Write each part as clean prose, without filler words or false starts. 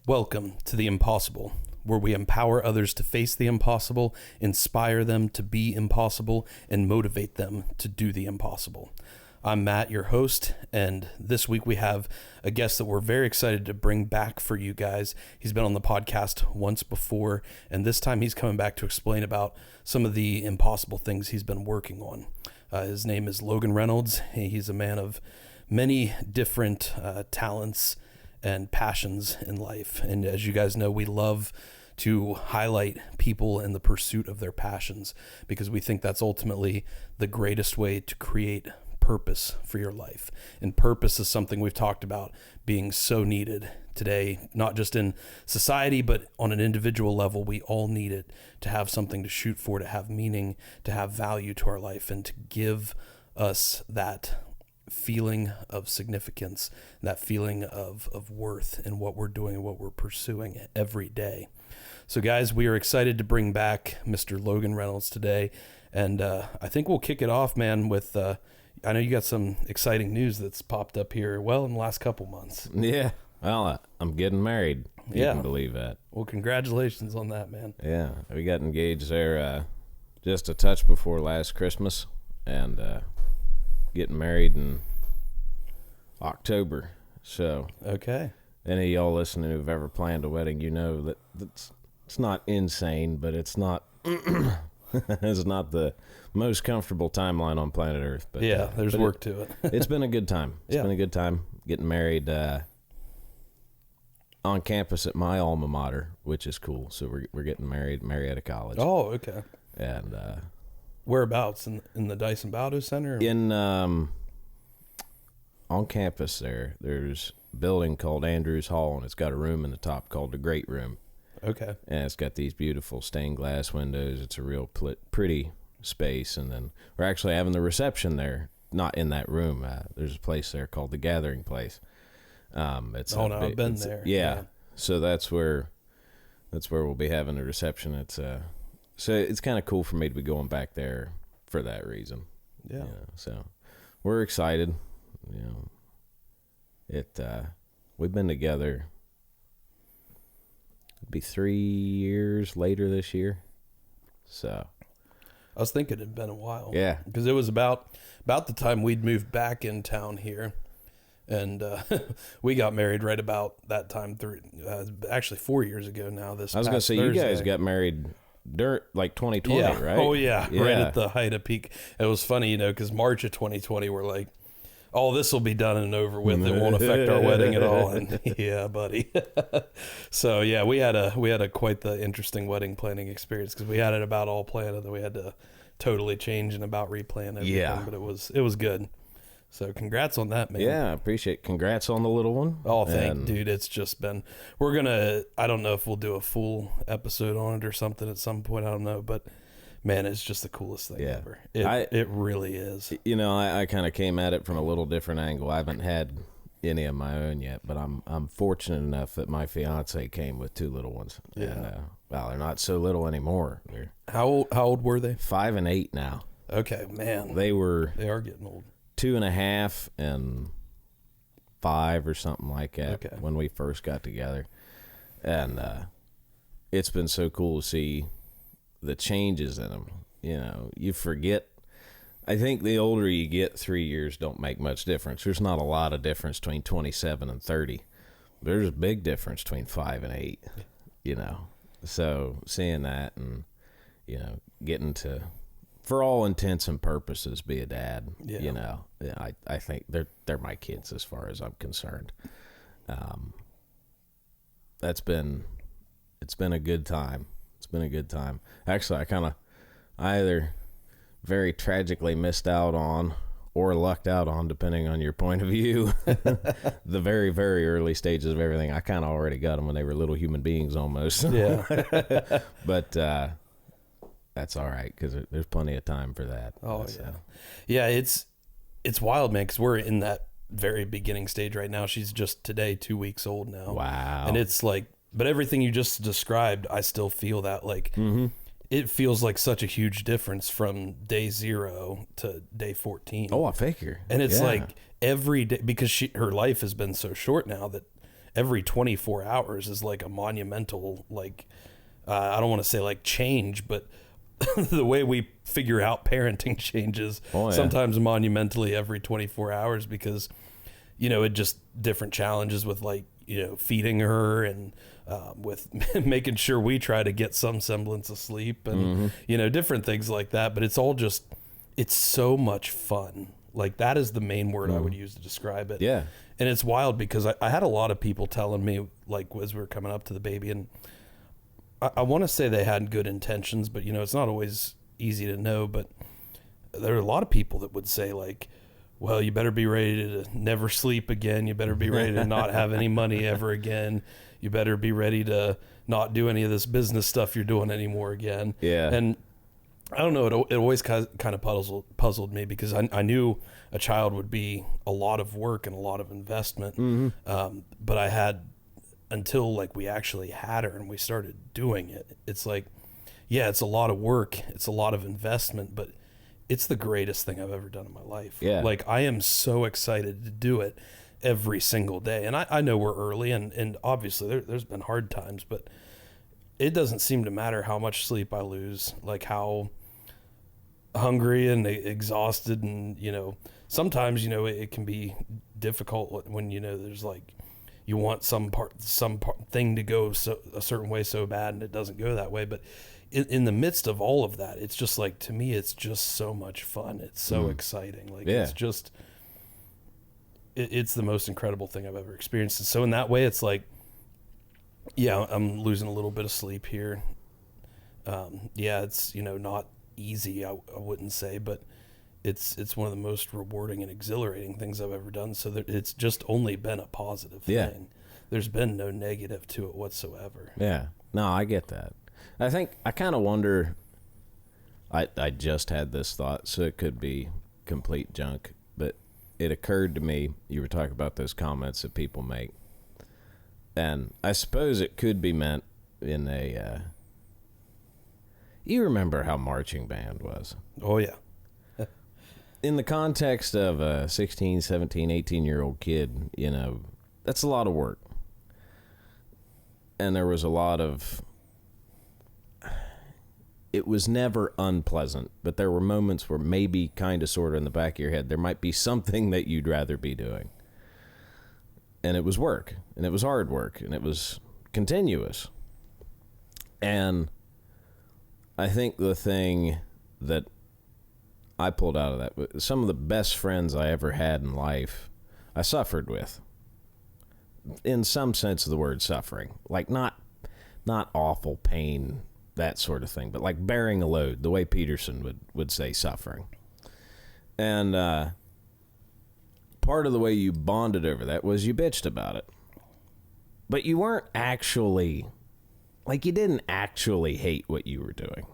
Welcome to The Impossible, where we empower others to face the impossible, inspire them to be impossible, and motivate them to do the impossible. I'm Matt, your host, and this week we have a guest that we're very excited to bring back for you guys. He's been on the podcast once before, and this time he's coming back to explain about some of the impossible things he's been working on. His name is Logan Reynolds. He's a man of many different talents and passions in life. And as you guys know, we love to highlight people in the pursuit of their passions because we think that's ultimately the greatest way to create purpose for your life. And purpose is something we've talked about being so needed today, not just in society, but on an individual level. We all need it to have something to shoot for, to have meaning, to have value to our life, and to give us that feeling of significance, that feeling of worth in what we're doing and what we're pursuing every day. So guys, we are excited to bring back Mr. Logan Reynolds today. And I think we'll kick it off, man, with, I know you got some exciting news that's popped up here, well, in the last couple months. Yeah. Well, I'm getting married. You can believe that. Well, congratulations on that, man. Yeah. We got engaged there just a touch before last Christmas, and getting married in October. So, okay. Any of y'all listening who've ever planned a wedding, you know that it's not insane, but it's not it's not the most comfortable timeline on planet Earth. But yeah, there's work to it. It's been a good time. It's been a good time getting married on campus at my alma mater, which is cool. So we're getting married at Marietta College. Oh, okay. And whereabouts in the Dyson Baldo Center? In on campus there's a building called Andrews Hall, and it's got a room in the top called the Great Room. Okay. And it's got these beautiful stained glass windows. It's a real pretty space. And then we're actually having the reception there, not in that room. There's a place there called the Gathering Place. I've been there. Yeah. So that's where we'll be having the reception. It's so it's kind of cool for me to be going back there for that reason. Yeah. You know, so we're excited. You know, we've been together. It'll be 3 years later this year. So I was thinking it'd been a while. Yeah. Because it was about the time we'd moved back in town here. And we got married right about that time, actually 4 years ago now. I was going to say, Thursday. You guys got married like 2020, right? Oh, yeah, right at the height of peak. It was funny, because March of 2020, we're like, oh, this will be done and over with. It won't affect our wedding at all. And yeah, buddy. So yeah, we had a quite the interesting wedding planning experience because we had it about all planned, and then we had to totally change and about replan everything. Yeah. But it was good. So congrats on that, man. Yeah, I appreciate it. Congrats on the little one. Oh, dude. It's just been, I don't know if we'll do a full episode on it or something at some point. I don't know, but man, it's just the coolest thing ever. It really is. You know, I kind of came at it from a little different angle. I haven't had any of my own yet, but I'm fortunate enough that my fiance came with two little ones. Yeah. And, they're not so little anymore. How old were they? 5 and 8 now. Okay, man. They are getting old. 2.5 and 5 or something like that. Okay. When we first got together. And it's been so cool to see the changes in them. You know, you forget. I think the older you get, 3 years don't make much difference. There's not a lot of difference between 27 and 30. There's a big difference between 5 and 8, you know. So seeing that and, you know, getting to, for all intents and purposes, be a dad, you know, I think they're my kids as far as I'm concerned. It's been a good time. It's been a good time. Actually, I either very tragically missed out on or lucked out on, depending on your point of view, the very, very early stages of everything. I kind of already got them when they were little human beings almost. Yeah. But that's all right because there's plenty of time for that. Oh, yeah. Yeah, it's wild, man, because we're in that very beginning stage right now. She's just today 2 weeks old now. Wow. And it's like, but everything you just described, I still feel that, like, it feels like such a huge difference from day 0 to day 14. Oh, I figure. And it's like every day, because her life has been so short now that every 24 hours is like a monumental, like, I don't want to say like change, but the way we figure out parenting changes sometimes monumentally every 24 hours because, you know, it just different challenges with like, you know, feeding her and with making sure we try to get some semblance of sleep and, you know, different things like that. But it's all just, it's so much fun. Like that is the main word I would use to describe it. Yeah. And it's wild because I had a lot of people telling me like as we were coming up to the baby, and I want to say they had good intentions, but you know, it's not always easy to know. But there are a lot of people that would say like, well, you better be ready to never sleep again. You better be ready to not have any money ever again. You better be ready to not do any of this business stuff you're doing anymore again. Yeah. And I don't know, it always kind of puzzled me because I knew a child would be a lot of work and a lot of investment. But I had, until like we actually had her and we started doing it, it's like, yeah, it's a lot of work. It's a lot of investment, but it's the greatest thing I've ever done in my life. Yeah. Like I am so excited to do it every single day. And I know we're early and obviously there's been hard times, but it doesn't seem to matter how much sleep I lose, like how hungry and exhausted. And, you know, sometimes, you know, it can be difficult when, you know, there's like, you want some thing to go a certain way so bad and it doesn't go that way. But in the midst of all of that, it's just like, to me, it's just so much fun. It's so exciting. Like it's just, it's the most incredible thing I've ever experienced. And so in that way, it's like, yeah, I'm losing a little bit of sleep here. Yeah, it's, you know, not easy, I wouldn't say, but it's one of the most rewarding and exhilarating things I've ever done. So that it's just only been a positive thing. There's been no negative to it whatsoever. Yeah. No, I get that. I think I kind of wonder, I just had this thought, so it could be complete junk, but it occurred to me, you were talking about those comments that people make, and I suppose it could be meant in a, you remember how marching band was? Oh, yeah. In the context of a 16, 17, 18-year-old kid, you know, that's a lot of work. And there was a lot of, it was never unpleasant, but there were moments where maybe kind of sort of in the back of your head, there might be something that you'd rather be doing. And it was work, and it was hard work, and it was continuous. And I think the thing that I pulled out of that, some of the best friends I ever had in life, I suffered with. In some sense of the word suffering. Like not awful pain, that sort of thing, but like bearing a load, the way Peterson would say suffering. And part of the way you bonded over that was you bitched about it. But you weren't actually, like you didn't actually hate what you were doing.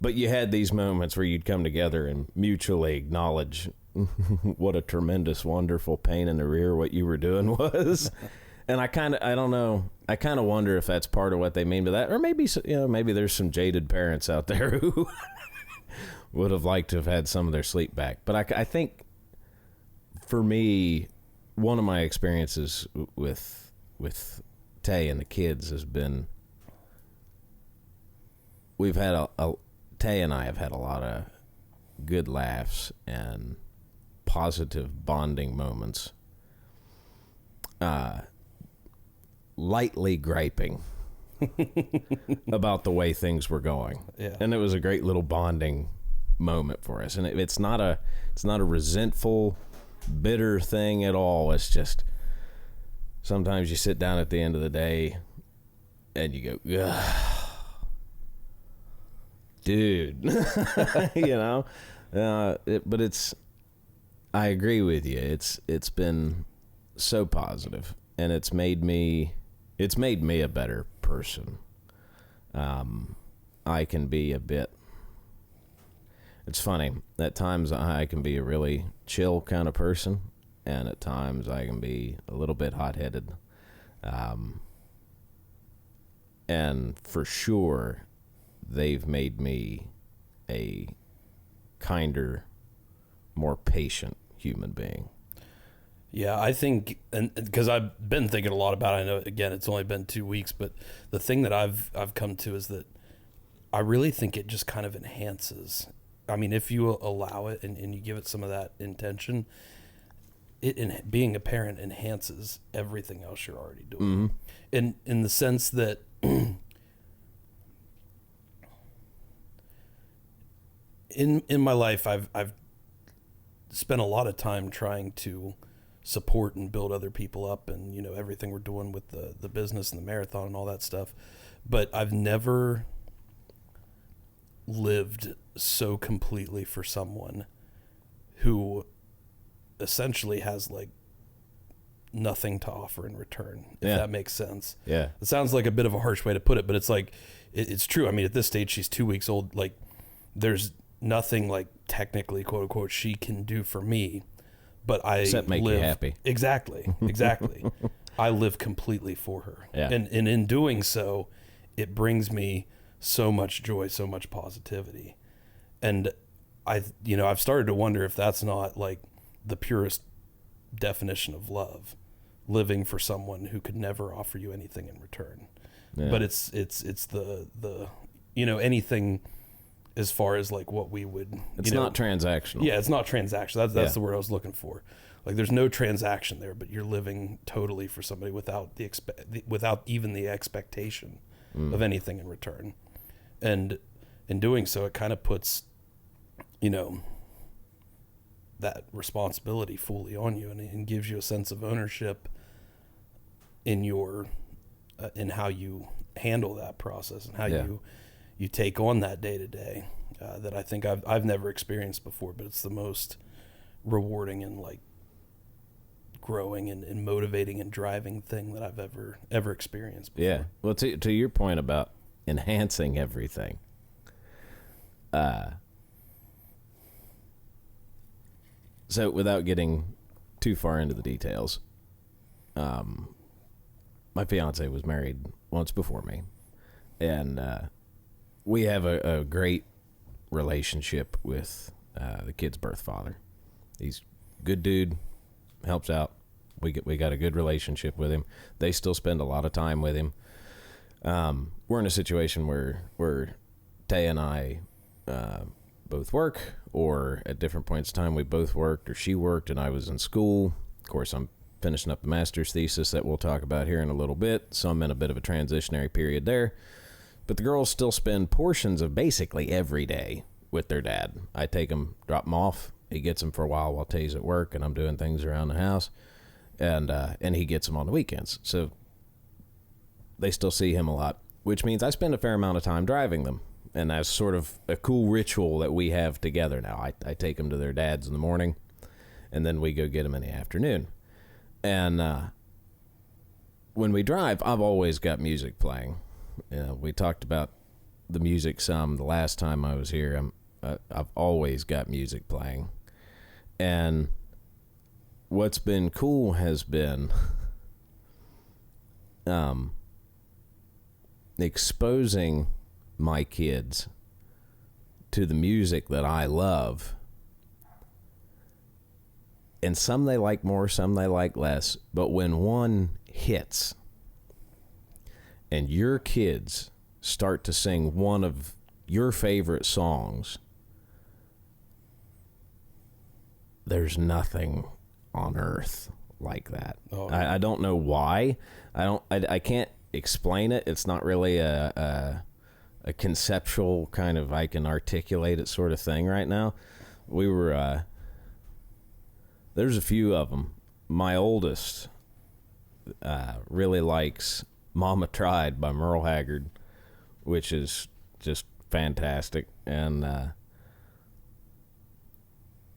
But you had these moments where you'd come together and mutually acknowledge what a tremendous, wonderful pain in the rear what you were doing was. And I don't know, I kind of wonder if that's part of what they mean by that. Or maybe, you know, maybe there's some jaded parents out there who would have liked to have had some of their sleep back. But I think, for me, one of my experiences with Tay and the kids has been, we've had Tay and I have had a lot of good laughs and positive bonding moments. Lightly griping about the way things were going. Yeah. And it was a great little bonding moment for us. And it's not a resentful, bitter thing at all. It's just sometimes you sit down at the end of the day and you go, ugh. Dude, you know, but I agree with you. It's been so positive, and it's made me a better person. I can be a bit, it's funny, at times I can be a really chill kind of person, and at times I can be a little bit hot-headed. And for sure, they've made me a kinder, more patient human being. Yeah, I think, and because I've been thinking a lot about it, I know, again, it's only been 2 weeks, but the thing that I've come to is that I really think it just kind of enhances. I mean, if you allow it and you give it some of that intention, being a parent enhances everything else you're already doing. Mm-hmm. In the sense that in my life, I've spent a lot of time trying to support and build other people up, and everything we're doing with the business and the marathon and all that stuff. But I've never lived so completely for someone who essentially has like nothing to offer in return, if that makes sense. Yeah. It sounds like a bit of a harsh way to put it, but it's like, it's true. I mean, at this stage, she's 2 weeks old. Like, there's nothing like technically, quote unquote, she can do for me, but except make you happy. Exactly. I live completely for her. Yeah. And in doing so, it brings me so much joy, so much positivity. And I've started to wonder if that's not like the purest definition of love, living for someone who could never offer you anything in return. Yeah. But it's the anything as far as like what we would, it's not transactional. Yeah, it's not transactional. That's the word I was looking for. Like, there's no transaction there, but you're living totally for somebody without without even the expectation of anything in return. And in doing so, it kind of puts, that responsibility fully on you, and gives you a sense of ownership in your in how you handle that process and how you take on that day to day, that I think I've never experienced before, but it's the most rewarding and like growing and motivating and driving thing that I've ever experienced before. Yeah. Well, to your point about enhancing everything, so without getting too far into the details, my fiance was married once before me, and we have a great relationship with the kid's birth father. He's a good dude, helps out. We got a good relationship with him. They still spend a lot of time with him. We're in a situation where Tay and I both work, or at different points in time we both worked, or she worked and I was in school. Of course, I'm finishing up the master's thesis that we'll talk about here in a little bit, so I'm in a bit of a transitionary period there. But the girls still spend portions of basically every day with their dad. I take them, drop them off. He gets them for a while Tay's at work and I'm doing things around the house, and he gets them on the weekends. So they still see him a lot, which means I spend a fair amount of time driving them. And that's sort of a cool ritual that we have together now. I take them to their dads in the morning, and then we go get them in the afternoon. And when we drive, I've always got music playing. We talked about the music some the last time I was here. I've always got music playing. And what's been cool has been exposing my kids to the music that I love. And some they like more, some they like less. But when one hits and your kids start to sing one of your favorite songs, there's nothing on earth like that. Oh. I don't know why. I can't explain it. It's not really a conceptual kind of, I can articulate it sort of thing right now. We were, there's a few of them. My oldest really likes Mama Tried by Merle Haggard, which is just fantastic. And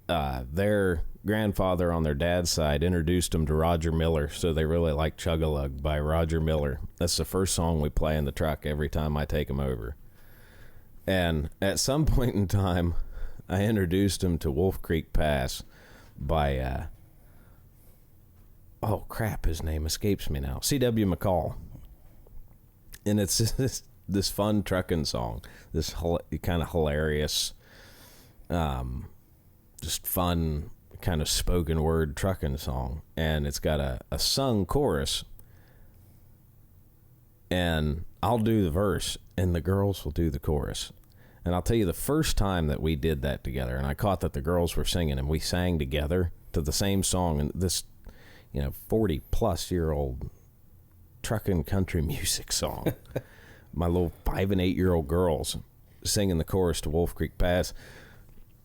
their grandfather on their dad's side introduced them to Roger Miller, so they really like Chug-a-Lug by Roger Miller. That's the first song we play in the truck every time I take them over. And at some point in time, I introduced them to Wolf Creek Pass by, oh crap, his name escapes me now, C.W. McCall. And it's this fun trucking song, this kind of hilarious, just fun kind of spoken word trucking song, and it's got a sung chorus, and I'll do the verse and the girls will do the chorus. And I'll tell you, the first time that we did that together, and I caught that the girls were singing and we sang together to the same song, and this 40 plus year old trucking country music song, my little 5 and 8 year old girls singing the chorus to Wolf Creek Pass.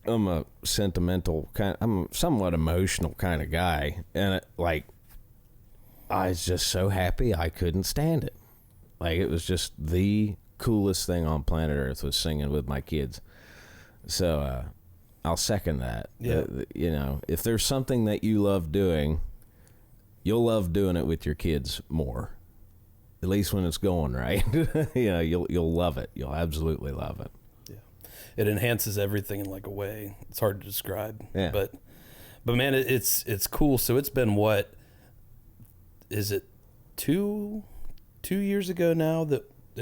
I'm a sentimental I'm a somewhat emotional kind of guy, and I was just so happy I couldn't stand it. Like, it was just the coolest thing on planet Earth was singing with my kids. So I'll second that. Yeah. If there's something that you love doing, you'll love doing it with your kids more. At least when it's going right. You'll love it. You'll absolutely love it. It enhances everything in like a way it's hard to describe. Yeah. But man, it's cool. So it's been, what is it, 2 years ago now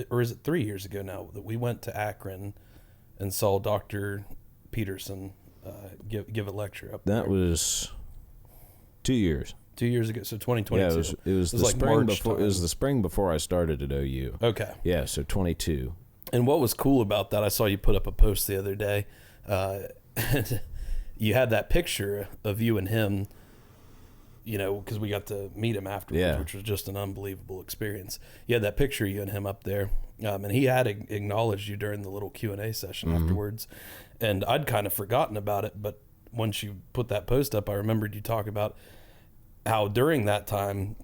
or is it 3 years ago now that we went to Akron and saw Dr. Peterson give a lecture up there? That was 2 years. 2 years ago, so 2022. Yeah, it was the like spring March before. time. It was the spring before I started at OU. Okay. Yeah, so 22. And what was cool about that, I saw you put up a post the other day, and you had that picture of you and him, because we got to meet him afterwards, which was just an unbelievable experience. You had that picture of you and him up there, and he had acknowledged you during the little Q&A session afterwards, and I'd kind of forgotten about it, but once you put that post up, I remembered you talk about how during that time,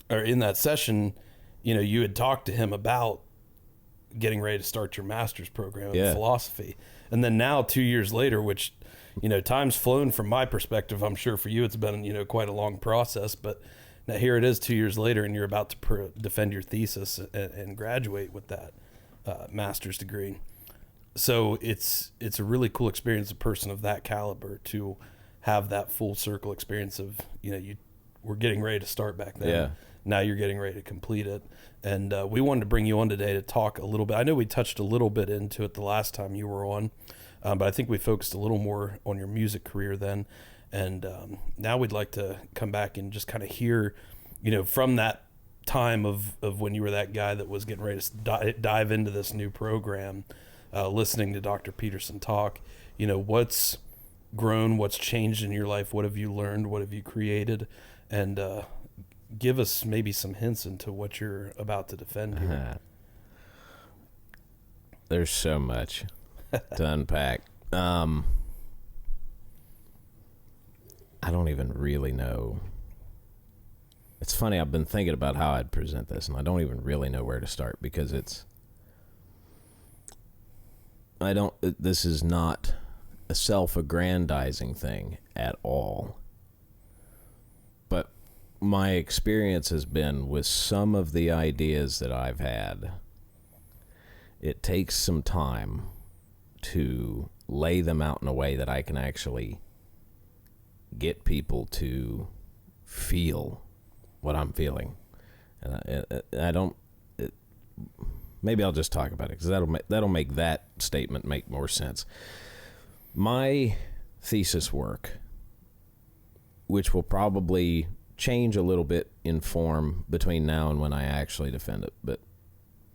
or in that session, you had talked to him about getting ready to start your master's program in philosophy. And then now 2 years later, which, time's flown from my perspective, I'm sure for you it's been, quite a long process, but now here it is 2 years later and you're about to defend your thesis and graduate with that master's degree. So it's a really cool experience, a person of that caliber to have that full circle experience of, you were getting ready to start back then. Yeah. Now you're getting ready to complete it. And we wanted to bring you on today to talk a little bit. I know we touched a little bit into it the last time you were on, but I think we focused a little more on your music career then. And now we'd like to come back and just kind of hear, from that time of when you were that guy that was getting ready to dive into this new program, listening to Dr. Peterson talk, what's grown, what's changed in your life, what have you learned, what have you created, and give us maybe some hints into what you're about to defend here. There's so much to unpack. I don't even really know. It's funny, I've been thinking about how I'd present this, and I don't even really know where to start, because this is not a self-aggrandizing thing at all. But my experience has been with some of the ideas that I've had, it takes some time to lay them out in a way that I can actually get people to feel what I'm feeling. And I don't. Maybe I'll just talk about it, because that'll make that statement make more sense. My thesis work, which will probably change a little bit in form between now and when I actually defend it, but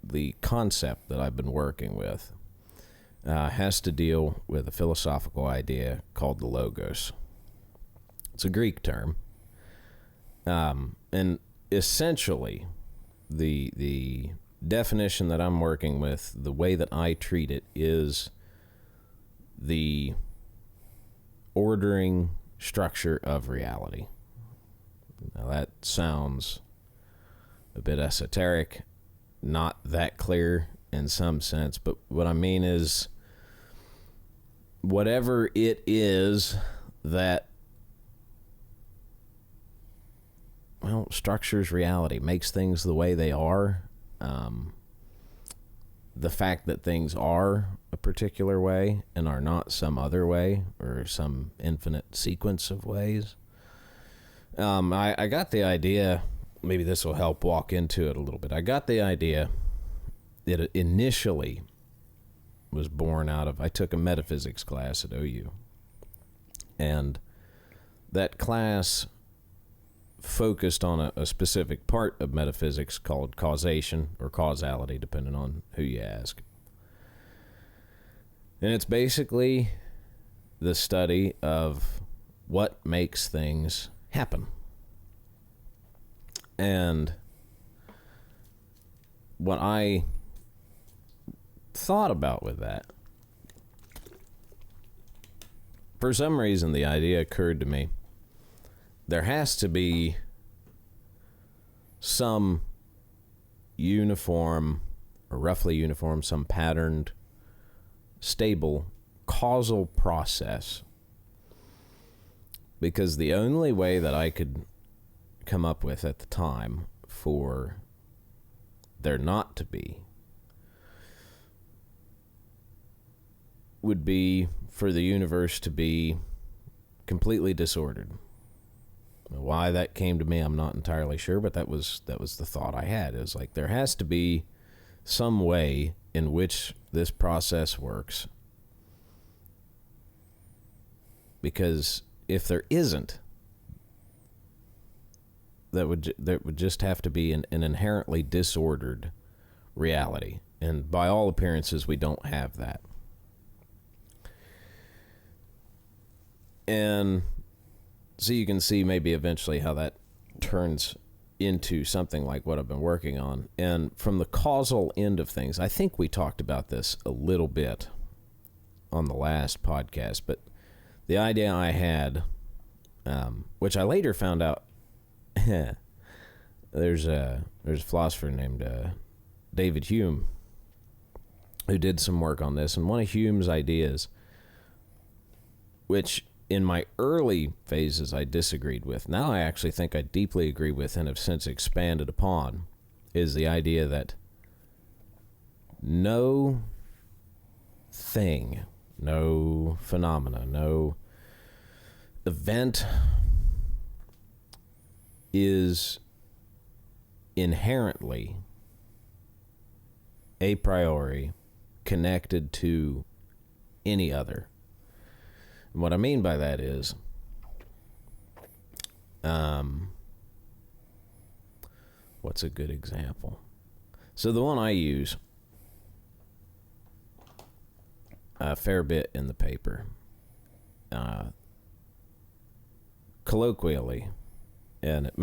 the concept that I've been working with has to deal with a philosophical idea called the logos. It's a Greek term, and essentially the definition that I'm working with, the way that I treat it, is the ordering structure of reality. Now that sounds a bit esoteric, not that clear in some sense, but what I mean is whatever it is that structures reality, makes things the way they are. The fact that things are a particular way and are not some other way or some infinite sequence of ways. I got the idea, maybe this will help walk into it a little bit. I got the idea that it initially was born out of, I took a metaphysics class at OU, and that class focused on a specific part of metaphysics called causation or causality, depending on who you ask. And it's basically the study of what makes things happen. And what I thought about with that, for some reason the idea occurred to me, there has to be some uniform, or roughly uniform, some patterned, stable, causal process. Because the only way that I could come up with at the time for there not to be would be for the universe to be completely disordered. Why that came to me, I'm not entirely sure, but that was the thought I had. It was like, there has to be some way in which this process works, because if there isn't, there would just have to be an inherently disordered reality, and by all appearances we don't have that. And so you can see maybe eventually how that turns into something like what I've been working on. And from the causal end of things, I think we talked about this a little bit on the last podcast, but the idea I had, which I later found out, there's a philosopher named David Hume who did some work on this, and one of Hume's ideas, which in my early phases I disagreed with, now I actually think I deeply agree with and have since expanded upon, is the idea that no thing, no phenomena, no event is inherently a priori connected to any other. And what I mean by that is, what's a good example? So the one I use a fair bit in the paper, colloquially, and it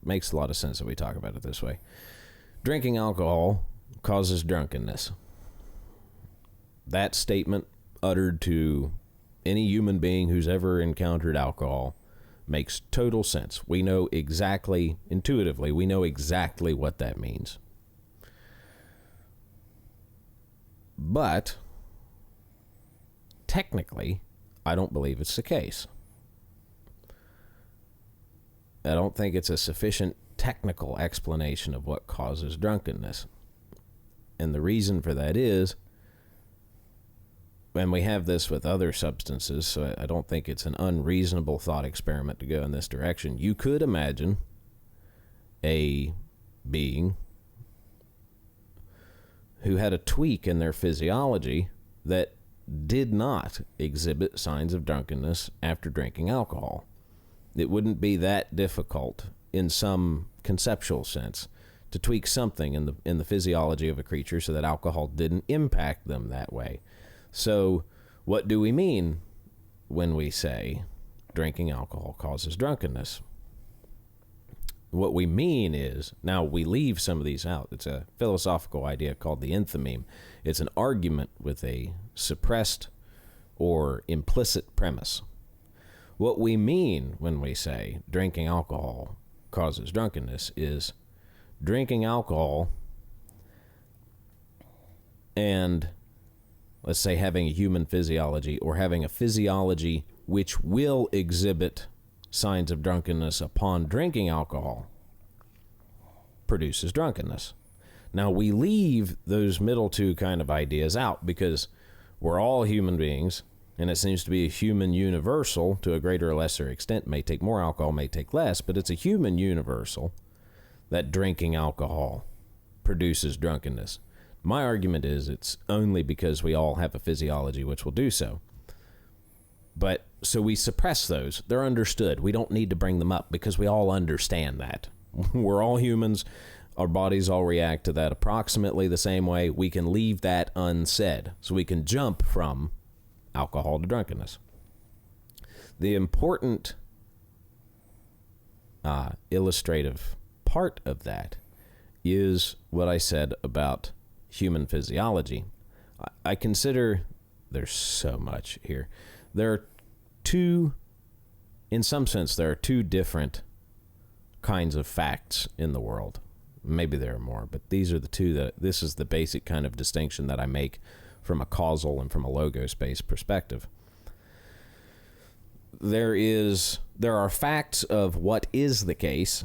makes a lot of sense that we talk about it this way. Drinking alcohol causes drunkenness. That statement, uttered to any human being who's ever encountered alcohol, makes total sense. We know exactly, intuitively, we know exactly what that means. But technically, I don't believe it's the case. I don't think it's a sufficient technical explanation of what causes drunkenness. And the reason for that is, and we have this with other substances, so I don't think it's an unreasonable thought experiment to go in this direction. You could imagine a being who had a tweak in their physiology that did not exhibit signs of drunkenness after drinking alcohol. It wouldn't be that difficult in some conceptual sense to tweak something in the physiology of a creature so that alcohol didn't impact them that way. So what do we mean when we say drinking alcohol causes drunkenness? What we mean is, now we leave some of these out. It's a philosophical idea called the enthymeme. It's an argument with a suppressed or implicit premise. What we mean when we say drinking alcohol causes drunkenness is drinking alcohol and, let's say, having a human physiology, or having a physiology which will exhibit signs of drunkenness upon drinking alcohol, produces drunkenness. Now, we leave those middle two kind of ideas out because we're all human beings, and it seems to be a human universal to a greater or lesser extent. May take more alcohol, may take less, but it's a human universal that drinking alcohol produces drunkenness. My argument is it's only because we all have a physiology which will do so. But so we suppress those. They're understood. We don't need to bring them up because we all understand that. We're all humans. Our bodies all react to that approximately the same way. We can leave that unsaid. So we can jump from alcohol to drunkenness. The important illustrative part of that is what I said about human physiology. I consider there's so much here. There are in some sense, there are two different kinds of facts in the world. Maybe there are more, but these are the two this is the basic kind of distinction that I make from a causal and from a logos-based perspective. There are facts of what is the case,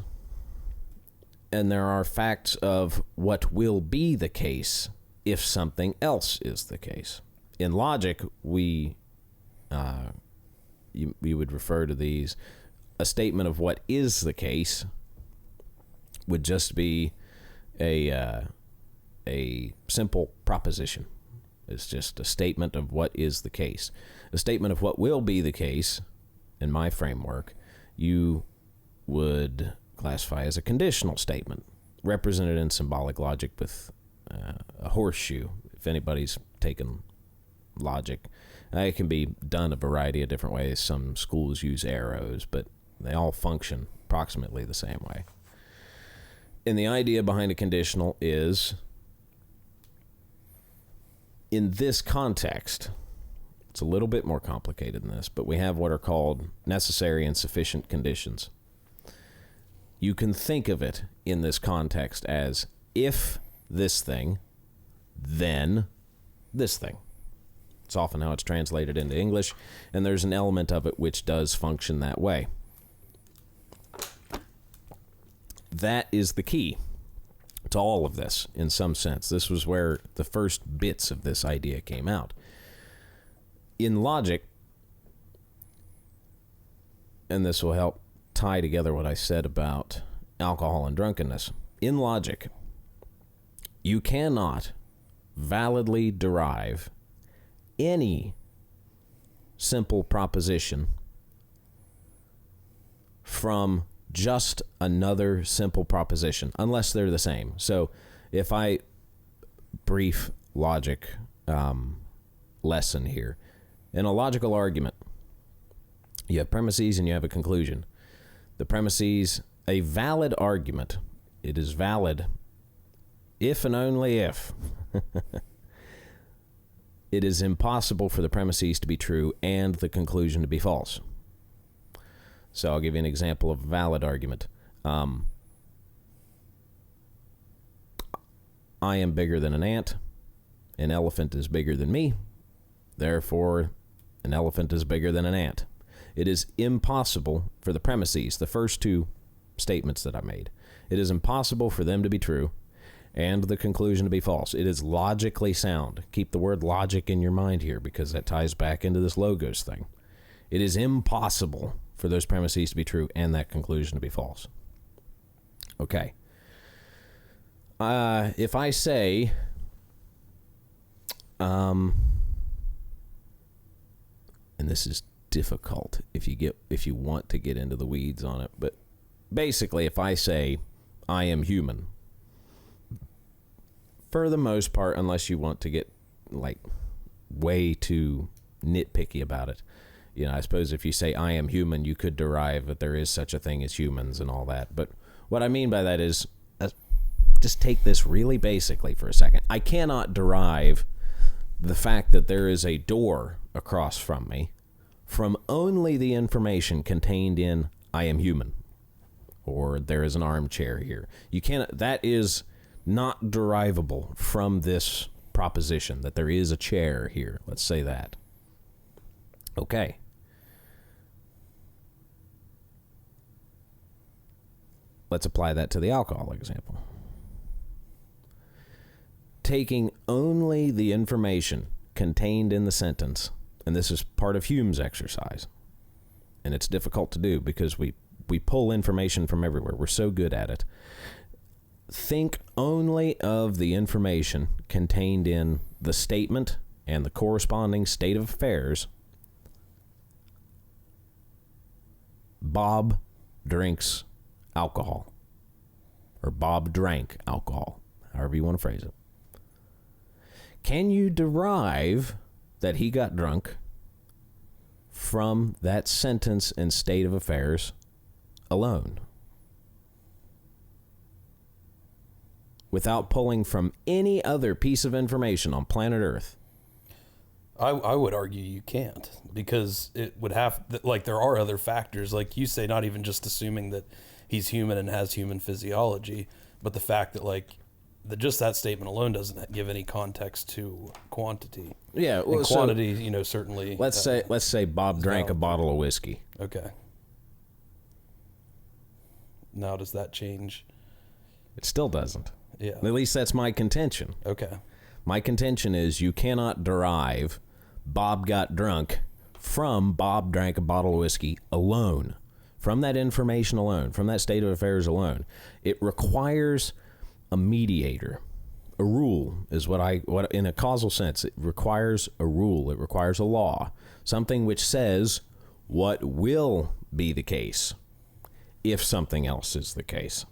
and there are facts of what will be the case if something else is the case. In logic, we would refer to these, a statement of what is the case would just be a simple proposition. It's just a statement of what is the case. A statement of what will be the case, in my framework, you would classify as a conditional statement, represented in symbolic logic with a horseshoe. If anybody's taken logic, it can be done a variety of different ways. Some schools use arrows, but they all function approximately the same way. And the idea behind a conditional is, in this context, it's a little bit more complicated than this, but we have what are called necessary and sufficient conditions. You can think of it in this context as, if this thing, then this thing. It's often how it's translated into English, and there's an element of it which does function that way. That is the key to all of this, in some sense. This was where the first bits of this idea came out. In logic, and this will help tie together what I said about alcohol and drunkenness. In logic, you cannot validly derive any simple proposition from just another simple proposition, unless they're the same. So if I brief logic lesson here, in a logical argument, you have premises and you have a conclusion. The premises, a valid argument, it is valid if and only if it is impossible for the premises to be true and the conclusion to be false. So I'll give you an example of a valid argument. I am bigger than an ant. An elephant is bigger than me. Therefore, an elephant is bigger than an ant. It is impossible for the premises, the first two statements that I made, it is impossible for them to be true and the conclusion to be false. It is logically sound. Keep the word logic in your mind here, because that ties back into this logos thing. It is impossible for those premises to be true and that conclusion to be false. Okay. If I say, and this is difficult if you want to get into the weeds on it, but basically, if I say I am human, for the most part, unless you want to get like way too nitpicky about it, I suppose if you say I am human, you could derive that there is such a thing as humans and all that. But what I mean by that is, just take this really basically for a second. I cannot derive the fact that there is a door across from me from only the information contained in I am human, or there is an armchair here. You cannot. That is not derivable from this proposition that there is a chair here. Let's say that. Okay. Let's apply that to the alcohol example. Taking only the information contained in the sentence, and this is part of Hume's exercise, and it's difficult to do because we pull information from everywhere. We're so good at it. Think only of the information contained in the statement and the corresponding state of affairs Bob drinks alcohol, or Bob drank alcohol, however you want to phrase it. Can you derive that he got drunk from that sentence and state of affairs alone, without pulling from any other piece of information on planet Earth? I would argue you can't, because it would have, like, there are other factors, like you say, not even just assuming that he's human and has human physiology, but the fact that, like, just that statement alone doesn't give any context to quantity. Yeah, well, and quantity, you know, certainly. Let's say Bob drank a bottle of whiskey. Okay. Now, does that change? It still doesn't. Yeah. At least that's my contention. Okay. My contention is you cannot derive Bob got drunk from Bob drank a bottle of whiskey alone, from that information alone, from that state of affairs alone. It requires a mediator. A rule is what in a causal sense, it requires a rule. It requires a law, something which says what will be the case if something else is the case.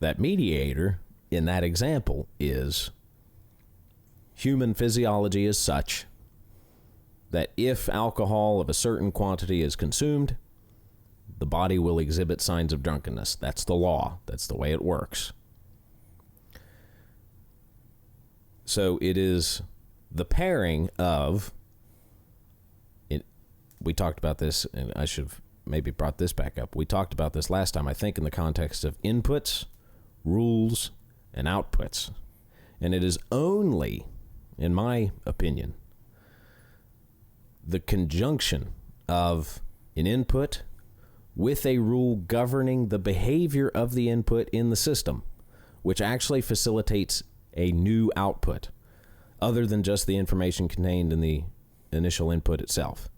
That mediator in that example is human physiology is such that if alcohol of a certain quantity is consumed, the body will exhibit signs of drunkenness. That's the law. That's the way it works. So it is the pairing of it. We talked about this, and I should have maybe brought this back up. We talked about this last time, I think, in the context of inputs, rules, and outputs. And it is only, in my opinion, the conjunction of an input with a rule governing the behavior of the input in the system, which actually facilitates a new output, other than just the information contained in the initial input itself.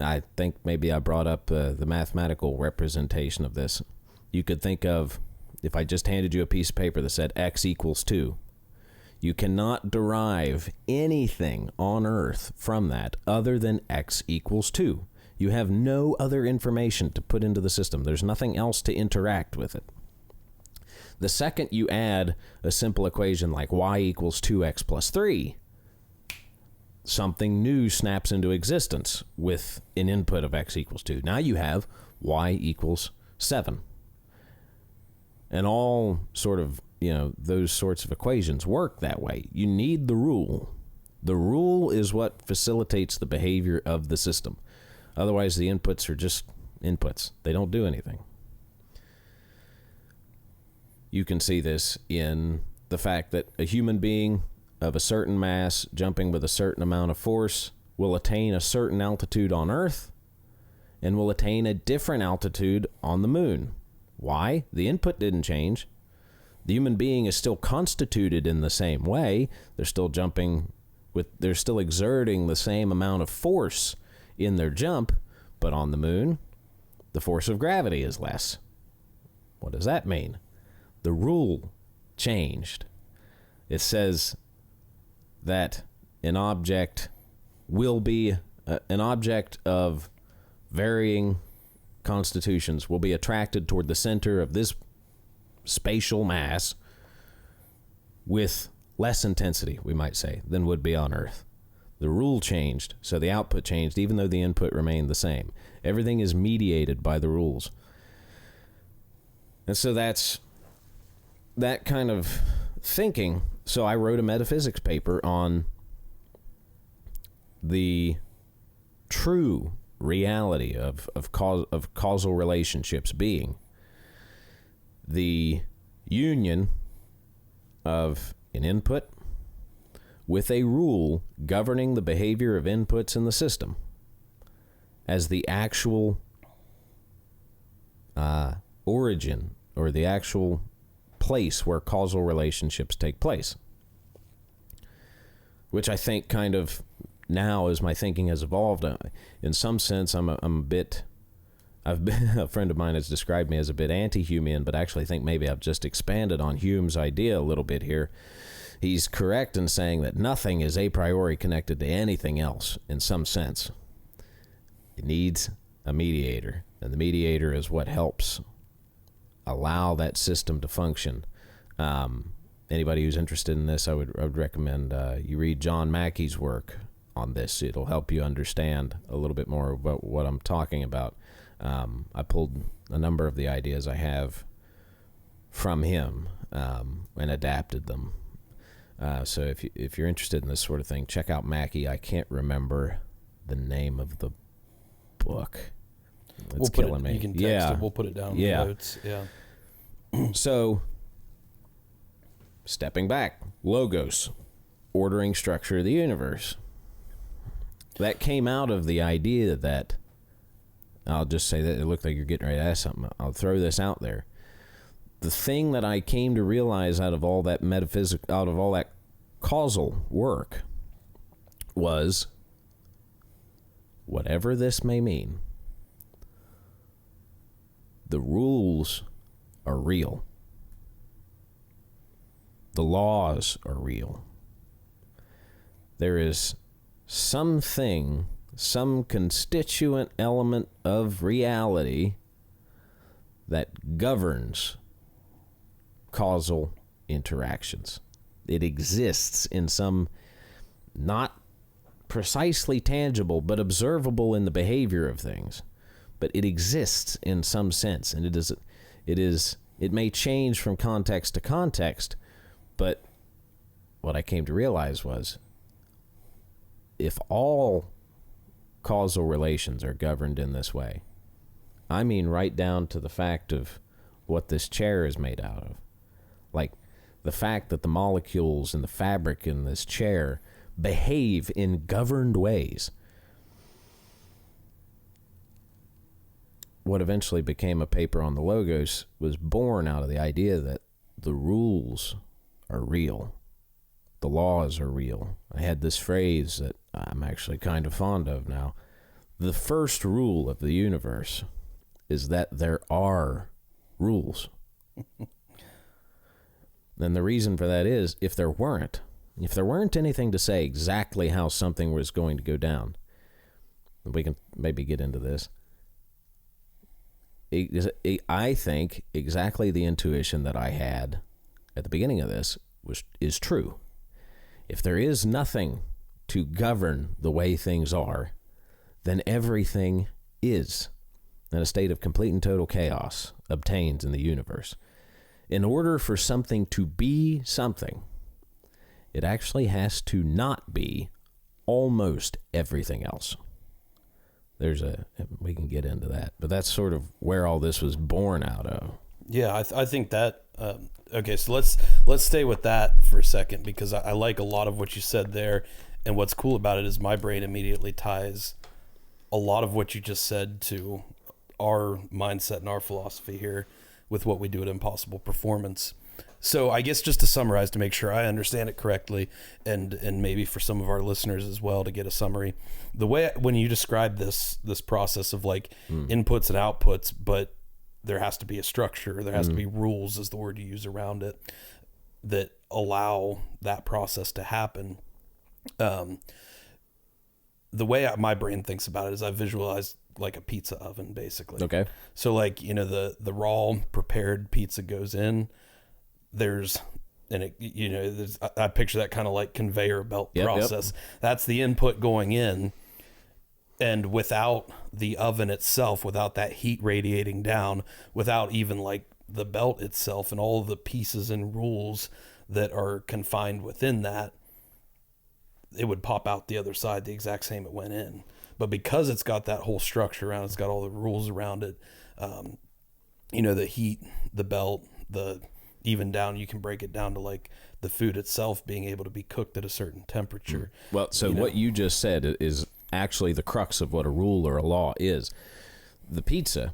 I think maybe I brought up the mathematical representation of this. You could think of, if I just handed you a piece of paper that said x equals 2, you cannot derive anything on Earth from that other than x equals 2. You have no other information to put into the system. There's nothing else to interact with it. The second you add a simple equation like y equals 2x plus 3, something new snaps into existence with an input of x equals 2. Now you have y equals 7. And all sort of, those sorts of equations work that way. You need the rule. The rule is what facilitates the behavior of the system. Otherwise, the inputs are just inputs. They don't do anything. You can see this in the fact that a human being of a certain mass jumping with a certain amount of force will attain a certain altitude on Earth and will attain a different altitude on the moon. Why? The input didn't change. The human being is still constituted in the same way. They're still they're still exerting the same amount of force in their jump, but on the moon, the force of gravity is less. What does that mean? The rule changed. It says that an object will be an object of varying constitutions will be attracted toward the center of this spatial mass with less intensity, we might say, than would be on Earth. The rule changed, so the output changed, even though the input remained the same. Everything is mediated by the rules. And so that's that kind of thinking. So I wrote a metaphysics paper on the true reality of causal relationships being the union of an input with a rule governing the behavior of inputs in the system as the actual origin or the actual place where causal relationships take place. Which I think kind of now, as my thinking has evolved, in some sense, a friend of mine has described me as a bit anti-Humean, but actually think maybe I've just expanded on Hume's idea a little bit here. He's correct in saying that nothing is a priori connected to anything else in some sense. It needs a mediator, and the mediator is what helps allow that system to function. Anybody who's interested in this, I would recommend you read John Mackey's work on this. It'll help you understand a little bit more about what I'm talking about. I pulled a number of the ideas I have from him and adapted them. So if you're interested in this sort of thing, check out Mackey. I can't remember the name of the book. It's killing me. You can text it. We'll put it down in the notes. Yeah. So, stepping back, logos, ordering structure of the universe. That came out of the idea that, I'll just say that it looked like you're getting ready to ask something. I'll throw this out there. The thing that I came to realize out of all that out of all that causal work was, whatever this may mean, the rules are real. The laws are real. There is something, some constituent element of reality that governs causal interactions. It exists in some not precisely tangible but observable in the behavior of things. But it exists in some sense, and it may change from context to context, but what I came to realize was, if all causal relations are governed in this way, I mean right down to the fact of what this chair is made out of. Like the fact that the molecules in the fabric in this chair behave in governed ways. What eventually became a paper on the logos was born out of the idea that the rules are real. The laws are real. I had this phrase that I'm actually kind of fond of now. The first rule of the universe is that there are rules. And the reason for that is, if there weren't anything to say exactly how something was going to go down, we can maybe get into this. I think exactly the intuition that I had at the beginning of this is true. If there is nothing to govern the way things are, then everything is. And a state of complete and total chaos obtains in the universe. In order for something to be something, it actually has to not be almost everything else. We can get into that, but that's sort of where all this was born out of. Yeah, I think that, okay, so let's stay with that for a second, because I like a lot of what you said there, and what's cool about it is my brain immediately ties a lot of what you just said to our mindset and our philosophy here with what we do at Impossible Performance. So I guess just to summarize, to make sure I understand it correctly, and maybe for some of our listeners as well to get a summary, the way when you describe this process of like inputs and outputs, but there has to be a structure, there has to be rules, is the word you use around it, that allow that process to happen. The way my brain thinks about it is I visualize like a pizza oven, basically. Okay. So like, the raw prepared pizza goes in. I picture that kind of like conveyor belt process. Yep. That's the input going in. And without the oven itself, without that heat radiating down, without even like the belt itself and all of the pieces and rules that are confined within that, it would pop out the other side the exact same it went in. But because it's got that whole structure around it, it's got all the rules around it, the heat, the belt, even down, you can break it down to like the food itself being able to be cooked at a certain temperature. Well, so what you just said is actually the crux of what a rule or a law is. The pizza,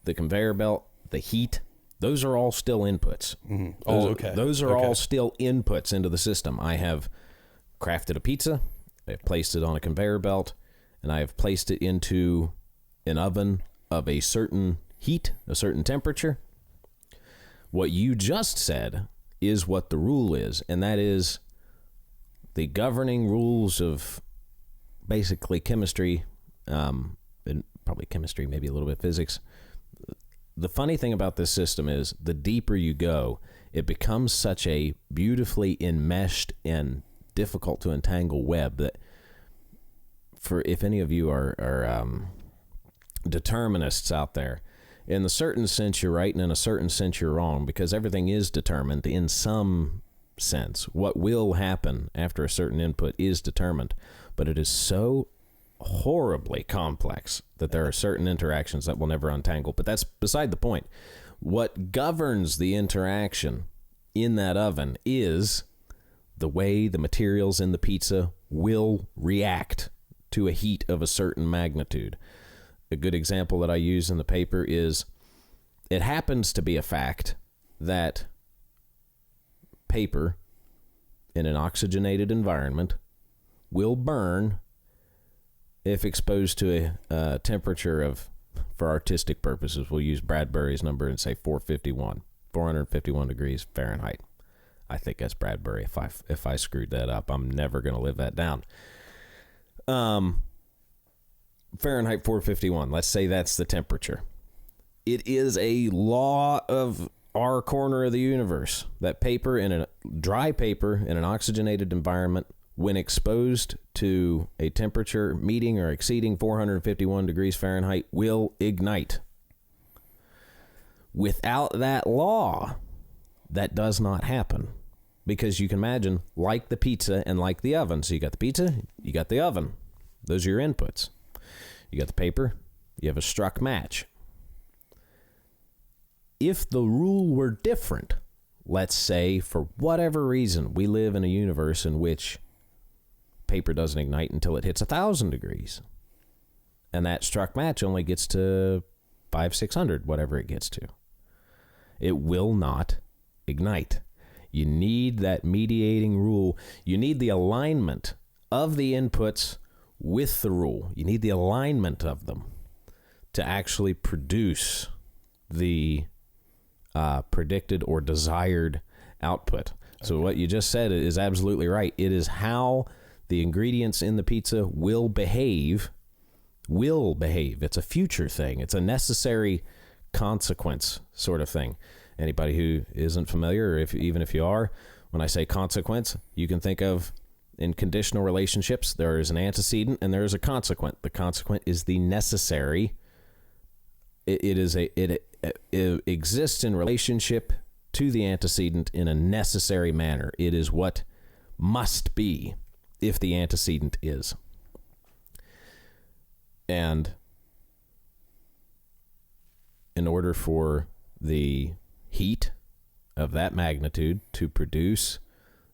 the conveyor belt, the heat, those are all still inputs. Mm-hmm. Those are all still inputs into the system. I have crafted a pizza, I have placed it on a conveyor belt, and I have placed it into an oven of a certain heat, a certain temperature. What you just said is what the rule is, and that is the governing rules of basically chemistry, and probably chemistry, maybe a little bit physics. The funny thing about this system is the deeper you go, it becomes such a beautifully enmeshed and difficult to entangle web that, for if any of you are determinists out there, in a certain sense you're right and in a certain sense you're wrong, because everything is determined in some sense. What will happen after a certain input is determined, but it is so horribly complex that there are certain interactions that will never untangle. But that's beside the point. What governs the interaction in that oven is the way the materials in the pizza will react to a heat of a certain magnitude. A good example that I use in the paper is, it happens to be a fact that paper in an oxygenated environment will burn if exposed to a temperature of, for artistic purposes, we'll use Bradbury's number and say 451 degrees Fahrenheit. I think that's Bradbury. If I screwed that up, I'm never going to live that down. Fahrenheit 451. Let's say that's the temperature. It is a law of our corner of the universe that dry paper in an oxygenated environment, when exposed to a temperature meeting or exceeding 451 degrees Fahrenheit, will ignite. Without that law, that does not happen. Because you can imagine, like the pizza and like the oven. So you got the pizza, you got the oven. Those are your inputs. You got the paper, you have a struck match. If the rule were different, let's say for whatever reason, we live in a universe in which paper doesn't ignite until it hits 1,000 degrees. And that struck match only gets to 500-600, whatever it gets to. It will not ignite. You need that mediating rule. You need the alignment of the inputs with the rule. You need the alignment of them to actually produce the predicted or desired output. So what you just said is absolutely right. It is how the ingredients in the pizza will behave. It's a future thing. It's a necessary consequence sort of thing. Anybody who isn't familiar, or even if you are, when I say consequence, you can think of, in conditional relationships, there is an antecedent and there is a consequent. The consequent is the necessary. It exists in relationship to the antecedent in a necessary manner. It is what must be if the antecedent is. And in order for the heat of that magnitude to produce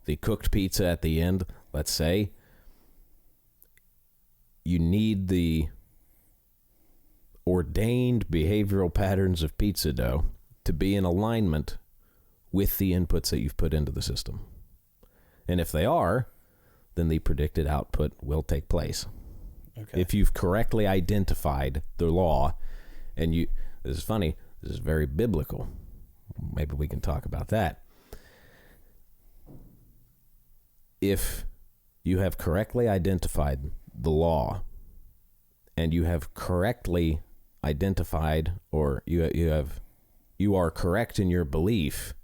the cooked pizza at the end, let's say, you need the ordained behavioral patterns of pizza dough to be in alignment with the inputs that you've put into the system. And if they are, then the predicted output will take place. Okay. If you've correctly identified the law, and this is funny, this is very biblical. Maybe we can talk about that. If you have correctly identified the law, and you have correctly identified, or you are correct in your belief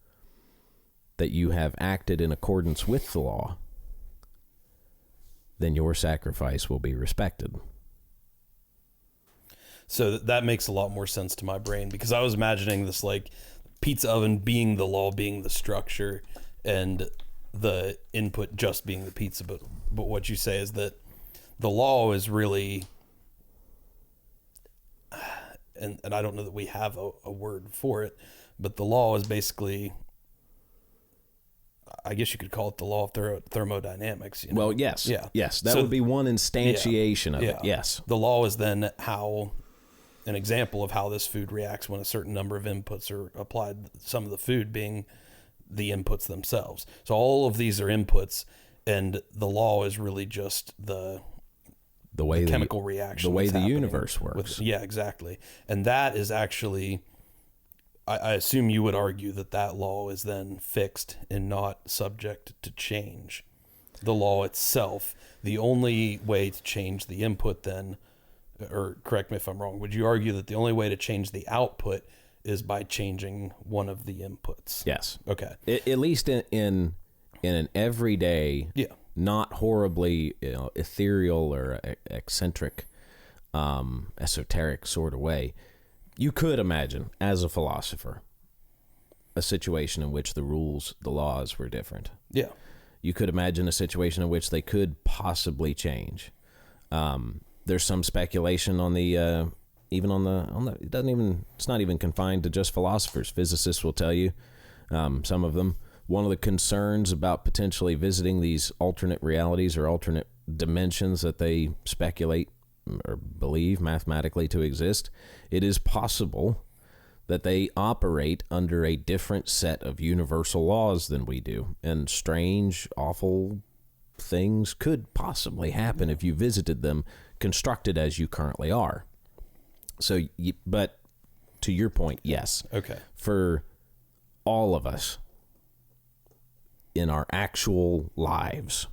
that you have acted in accordance with the law, then your sacrifice will be respected. So that makes a lot more sense to my brain, because I was imagining this like pizza oven being the law, being the structure, and the input just being the pizza. But what you say is that the law is really, and I don't know that we have a word for it, but the law is basically, I guess you could call it the law of thermodynamics. You know? Well, yes. Yeah. Yes. That would be one instantiation of it. Yes. The law is then an example of how this food reacts when a certain number of inputs are applied, some of the food being the inputs themselves. So all of these are inputs, and the law is really just the way the chemical reaction, the way the universe works. Yeah, exactly. And that is actually, I assume you would argue that that law is then fixed and not subject to change. The law itself, the only way to change the input then, or correct me if I'm wrong, would you argue that the only way to change the output is by changing one of the inputs? Yes. Okay. At least in an everyday, not horribly ethereal or eccentric, esoteric sort of way, you could imagine, as a philosopher, a situation in which the rules, the laws were different. Yeah. You could imagine a situation in which they could possibly change. There's some speculation on the even on the it's not even confined to just philosophers. Physicists will tell you, some of them, one of the concerns about potentially visiting these alternate realities or alternate dimensions that they speculate or believe mathematically to exist, it is possible that they operate under a different set of universal laws than we do, and strange, awful things could possibly happen if you visited them, constructed as you currently are. So, but to your point, yes. Okay. For all of us in our actual lives,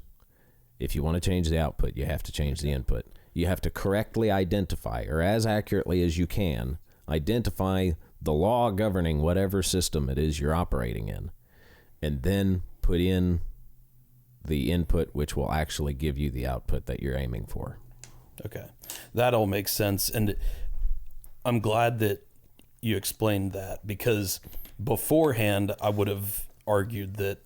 if you want to change the output, you have to change the input. You have to correctly identify, or as accurately as you can, identify the law governing whatever system it is you're operating in, and then put in the input which will actually give you the output that you're aiming for. Okay. That all makes sense. And I'm glad that you explained that, because beforehand I would have argued that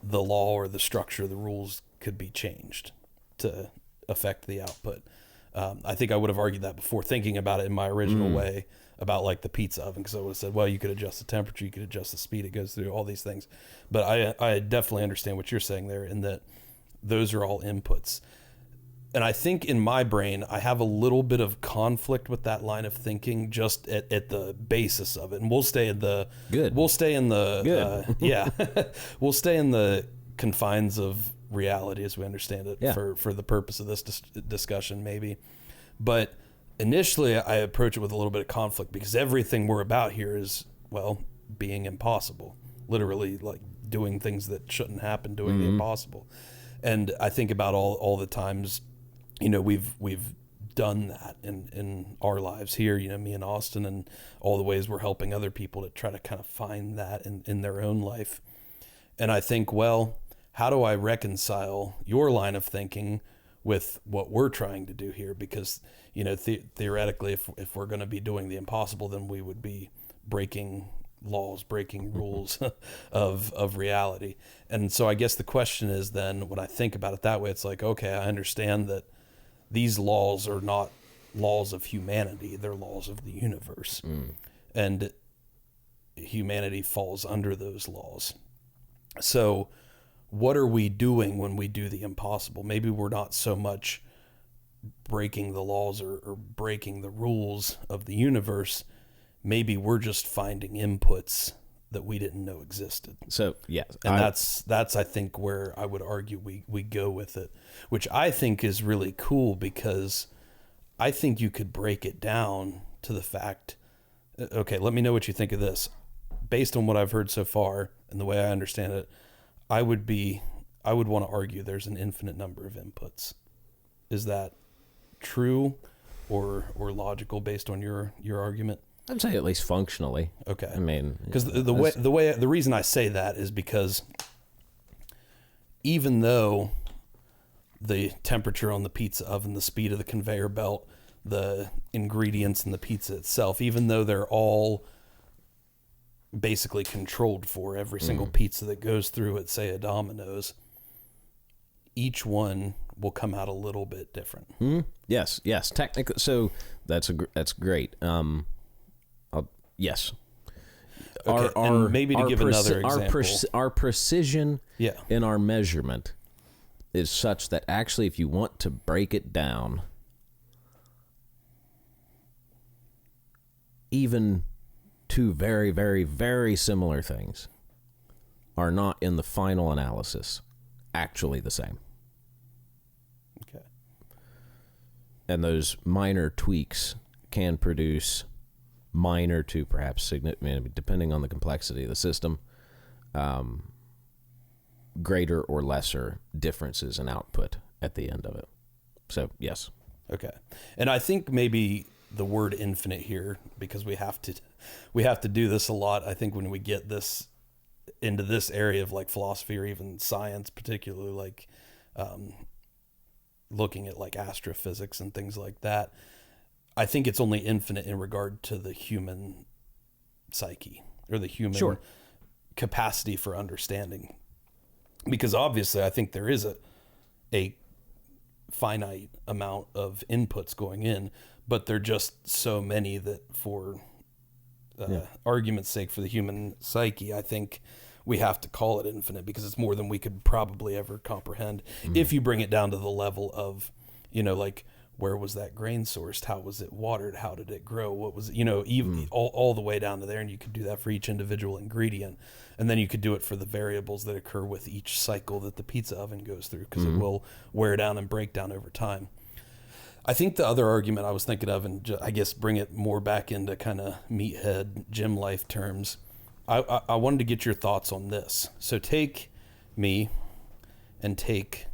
the law or the structure of the rules could be changed to affect the output. I think I would have argued that before, thinking about it in my original way about like the pizza oven, because I would have said, well, you could adjust the temperature, you could adjust the speed it goes through, all these things. But I definitely understand what you're saying there, in that those are all inputs. And I think in my brain, I have a little bit of conflict with that line of thinking, just at the basis of it. And we'll stay in the we'll stay in the we'll stay in the confines of reality as we understand it for the purpose of this discussion, maybe. But initially, I approach it with a little bit of conflict, because everything we're about here is, well, being impossible, literally, like doing things that shouldn't happen, doing the impossible. And I think about all the times, we've done that in our lives here, me and Austin, and all the ways we're helping other people to try to kind of find that in their own life. And I think, well, how do I reconcile your line of thinking with what we're trying to do here? Because, theoretically, if we're going to be doing the impossible, then we would be breaking laws, breaking rules of reality. And so I guess the question is then, when I think about it that way, it's like, okay, I understand that these laws are not laws of humanity, they're laws of the universe. And humanity falls under those laws. So what are we doing when we do the impossible? Maybe we're not so much breaking the laws or breaking the rules of the universe. Maybe we're just finding inputs that we didn't know existed. So, yes. And that's I think where I would argue we go with it, which I think is really cool, because I think you could break it down to the fact, okay, let me know what you think of this. Based on what I've heard so far and the way I understand it, I would want to argue there's an infinite number of inputs. Is that true or logical based on your argument? I'd say at least functionally. Okay. I mean, because the reason I say that is because even though the temperature on the pizza oven, the speed of the conveyor belt, the ingredients in the pizza itself, even though they're all basically controlled for every single pizza that goes through at, say, a Domino's, each one will come out a little bit different. Yes. Technically, so that's great. Yes. Okay, and maybe to give another example, our precision in our measurement is such that actually, if you want to break it down, even two very, very, very similar things are not in the final analysis actually the same. And those minor tweaks can produce minor to perhaps significant, depending on the complexity of the system, greater or lesser differences in output at the end of it. So, yes. Okay. And I think maybe the word infinite here, because we have to do this a lot. I think when we get this into this area of like philosophy or even science, particularly like looking at like astrophysics and things like that, I think it's only infinite in regard to the human psyche or the human capacity for understanding. Because obviously I think there is a finite amount of inputs going in, but they're just so many that for argument's sake for the human psyche, I think we have to call it infinite because it's more than we could probably ever comprehend. If you bring it down to the level of, like, where was that grain sourced? How was it watered? How did it grow? What was it, even all the way down to there. And you could do that for each individual ingredient. And then you could do it for the variables that occur with each cycle that the pizza oven goes through, because it will wear down and break down over time. I think the other argument I was thinking of, and I guess bring it more back into kind of meathead gym life terms, I wanted to get your thoughts on this. So take me and take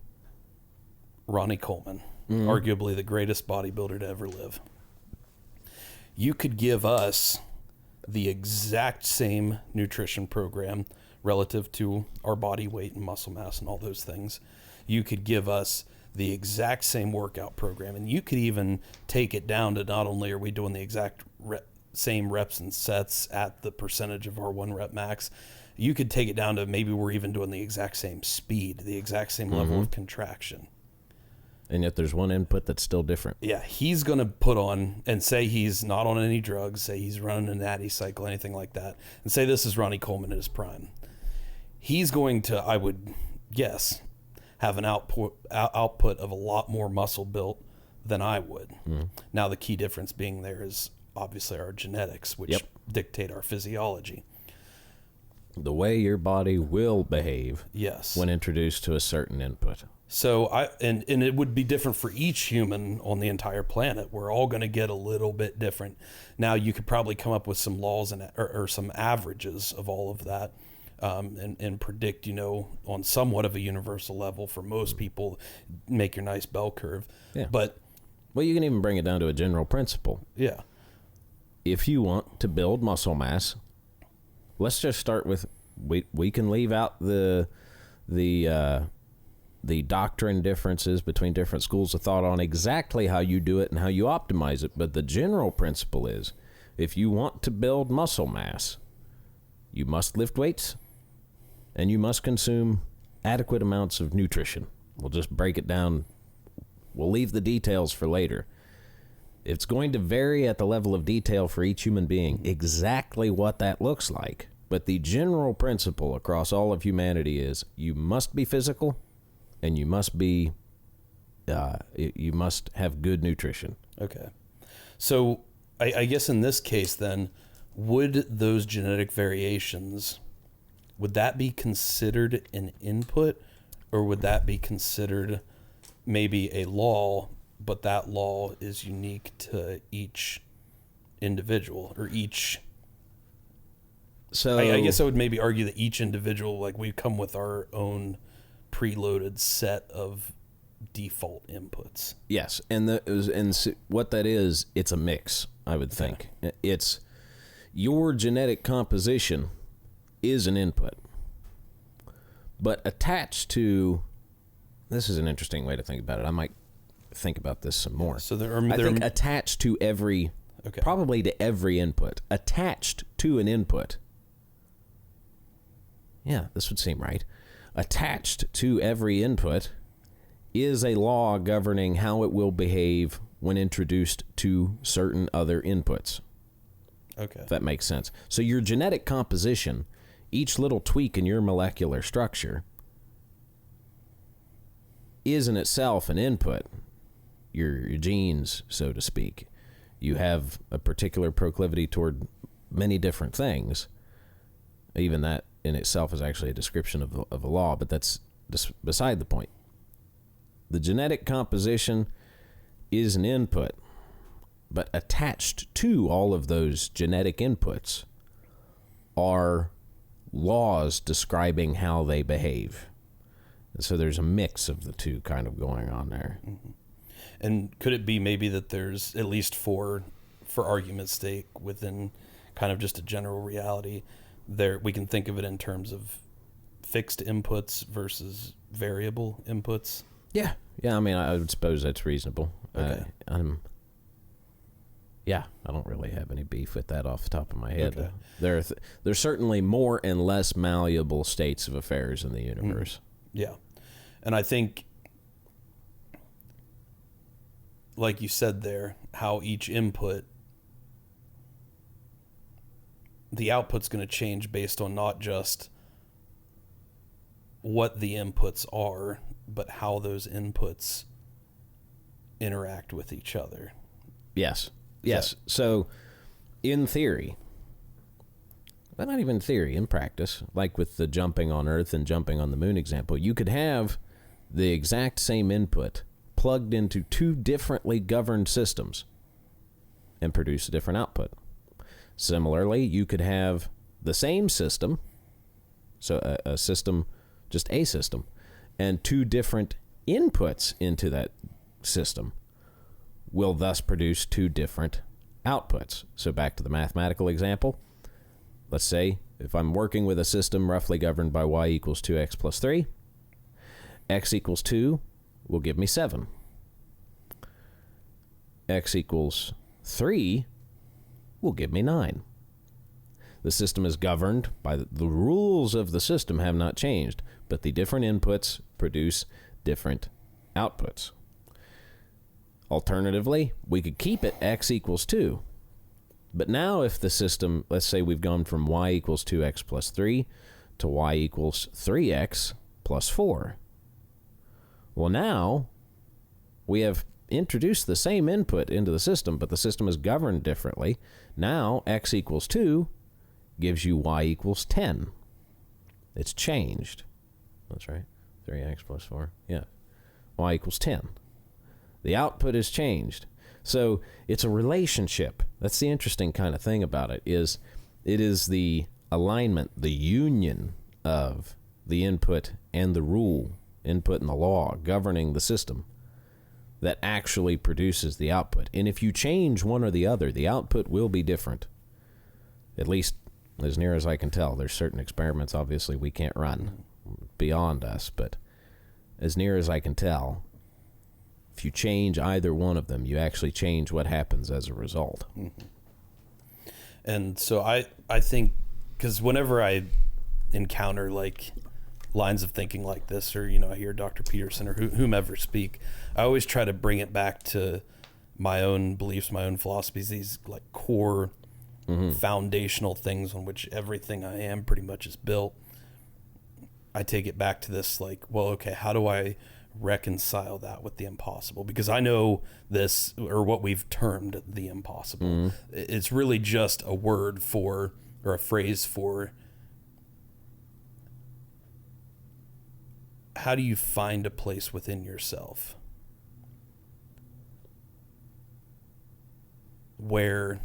Ronnie Coleman, arguably the greatest bodybuilder to ever live. You could give us the exact same nutrition program relative to our body weight and muscle mass and all those things. You could give us the exact same workout program, and you could even take it down to not only are we doing the exact same reps and sets at the percentage of our 1 rep max, you could take it down to maybe we're even doing the exact same speed, the exact same level of contraction. And yet there's one input that's still different. Yeah, he's going to put on, and say he's not on any drugs, say he's running a natty cycle, anything like that, and say this is Ronnie Coleman at his prime. He's going to, I would guess, have an output of a lot more muscle built than I would. Now, the key difference being there is obviously our genetics, which dictate our physiology. The way your body will behave yes, when introduced to a certain input. So and it would be different for each human on the entire planet. We're all going to get a little bit different. Now, you could probably come up with some laws or some averages of all of that, and predict, on somewhat of a universal level for most people, make your nice bell curve. Yeah. But well, you can even bring it down to a general principle. Yeah. If you want to build muscle mass, let's just start with we can leave out the doctrine differences between different schools of thought on exactly how you do it and how you optimize it. But the general principle is, if you want to build muscle mass, you must lift weights and you must consume adequate amounts of nutrition. We'll just break it down. We'll leave the details for later. It's going to vary at the level of detail for each human being, exactly what that looks like. But the general principle across all of humanity is you must be physical and you must be, you must have good nutrition. Okay. So I guess in this case then, would those genetic variations, would that be considered an input, or would that be considered maybe a law, but that law is unique to each individual or each? So I guess I would maybe argue that each individual, like, we come with our own preloaded set of default inputs. Yes, and what that is, it's a mix, I would think. It's your genetic composition is an input, but attached to, this is an interesting way to think about it. I might think about this some more. So I think attached to every, probably to every input, attached to an input. Yeah, this would seem right. Attached to every input is a law governing how it will behave when introduced to certain other inputs. Okay. If that makes sense. So your genetic composition, each little tweak in your molecular structure, is in itself an input. Your genes, so to speak. You have a particular proclivity toward many different things. Even that in itself is actually a description of a law, but that's beside the point. The genetic composition is an input. But attached to all of those genetic inputs are laws describing how they behave. And so there's a mix of the two kind of going on there. Mm-hmm. And could it be maybe that there's, at least for argument's sake, within kind of just a general reality, there we can think of it in terms of fixed inputs versus variable inputs? Yeah. I mean, I would suppose that's reasonable. Okay. Yeah, I don't really have any beef with that off the top of my head. Okay. There's certainly more and less malleable states of affairs in the universe. Yeah. And I think, like you said there, how each input, the output's going to change based on not just what the inputs are, but how those inputs interact with each other. Yes. So, in theory, but not even theory, in practice, like with the jumping on Earth and jumping on the moon example, you could have the exact same input plugged into two differently governed systems and produce a different output. Similarly, you could have the same system, so a system, just a system, and two different inputs into that system will thus produce two different outputs. So back to the mathematical example. Let's say if I'm working with a system roughly governed by y equals 2x plus 3, x equals 2 will give me 7. X equals 3 will give me 9. The system is governed by the rules of the system have not changed, but the different inputs produce different outputs. Alternatively, we could keep it x equals 2. But now if the system, let's say we've gone from y equals 2x plus 3 to y equals 3x plus 4. Well, now we have introduced the same input into the system, but the system is governed differently. Now x equals 2 gives you y equals 10. It's changed. That's right. 3x plus 4. Yeah. Y equals 10. The output is changed. So it's a relationship. That's the interesting kind of thing about it is the alignment, the union of the input and the rule, input and the law governing the system that actually produces the output. And if you change one or the other, the output will be different. At least as near as I can tell. There's certain experiments obviously we can't run beyond us, but as near as I can tell, if you change either one of them, you actually change what happens as a result. Mm-hmm. And so I think, because whenever I encounter like lines of thinking like this, or, I hear Dr. Peterson or whomever speak, I always try to bring it back to my own beliefs, my own philosophies, these like core foundational things on which everything I am pretty much is built. I take it back to this like, well, okay, how do I reconcile that with the impossible? Because I know this, or what we've termed the impossible. It's really just a word for, or a phrase for, how do you find a place within yourself where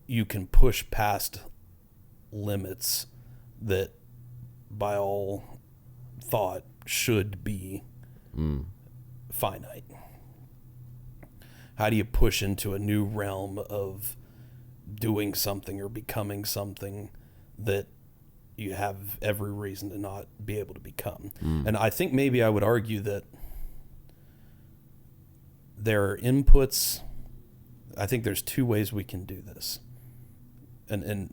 you can push past limits that by all thought should be finite? How do you push into a new realm of doing something or becoming something that you have every reason to not be able to become? And I think maybe I would argue that there are inputs. I think there's two ways we can do this. And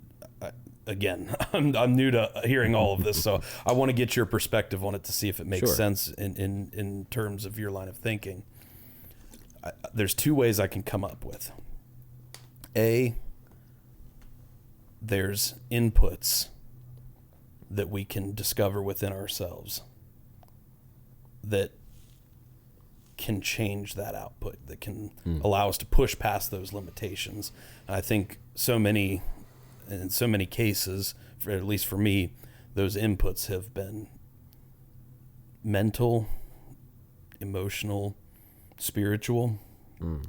again, I'm new to hearing all of this, so I want to get your perspective on it to see if it makes sense in terms of your line of thinking. There's two ways I can come up with. There's inputs that we can discover within ourselves that can change that output, that can allow us to push past those limitations. And I think in so many cases, at least for me, those inputs have been mental, emotional, spiritual. in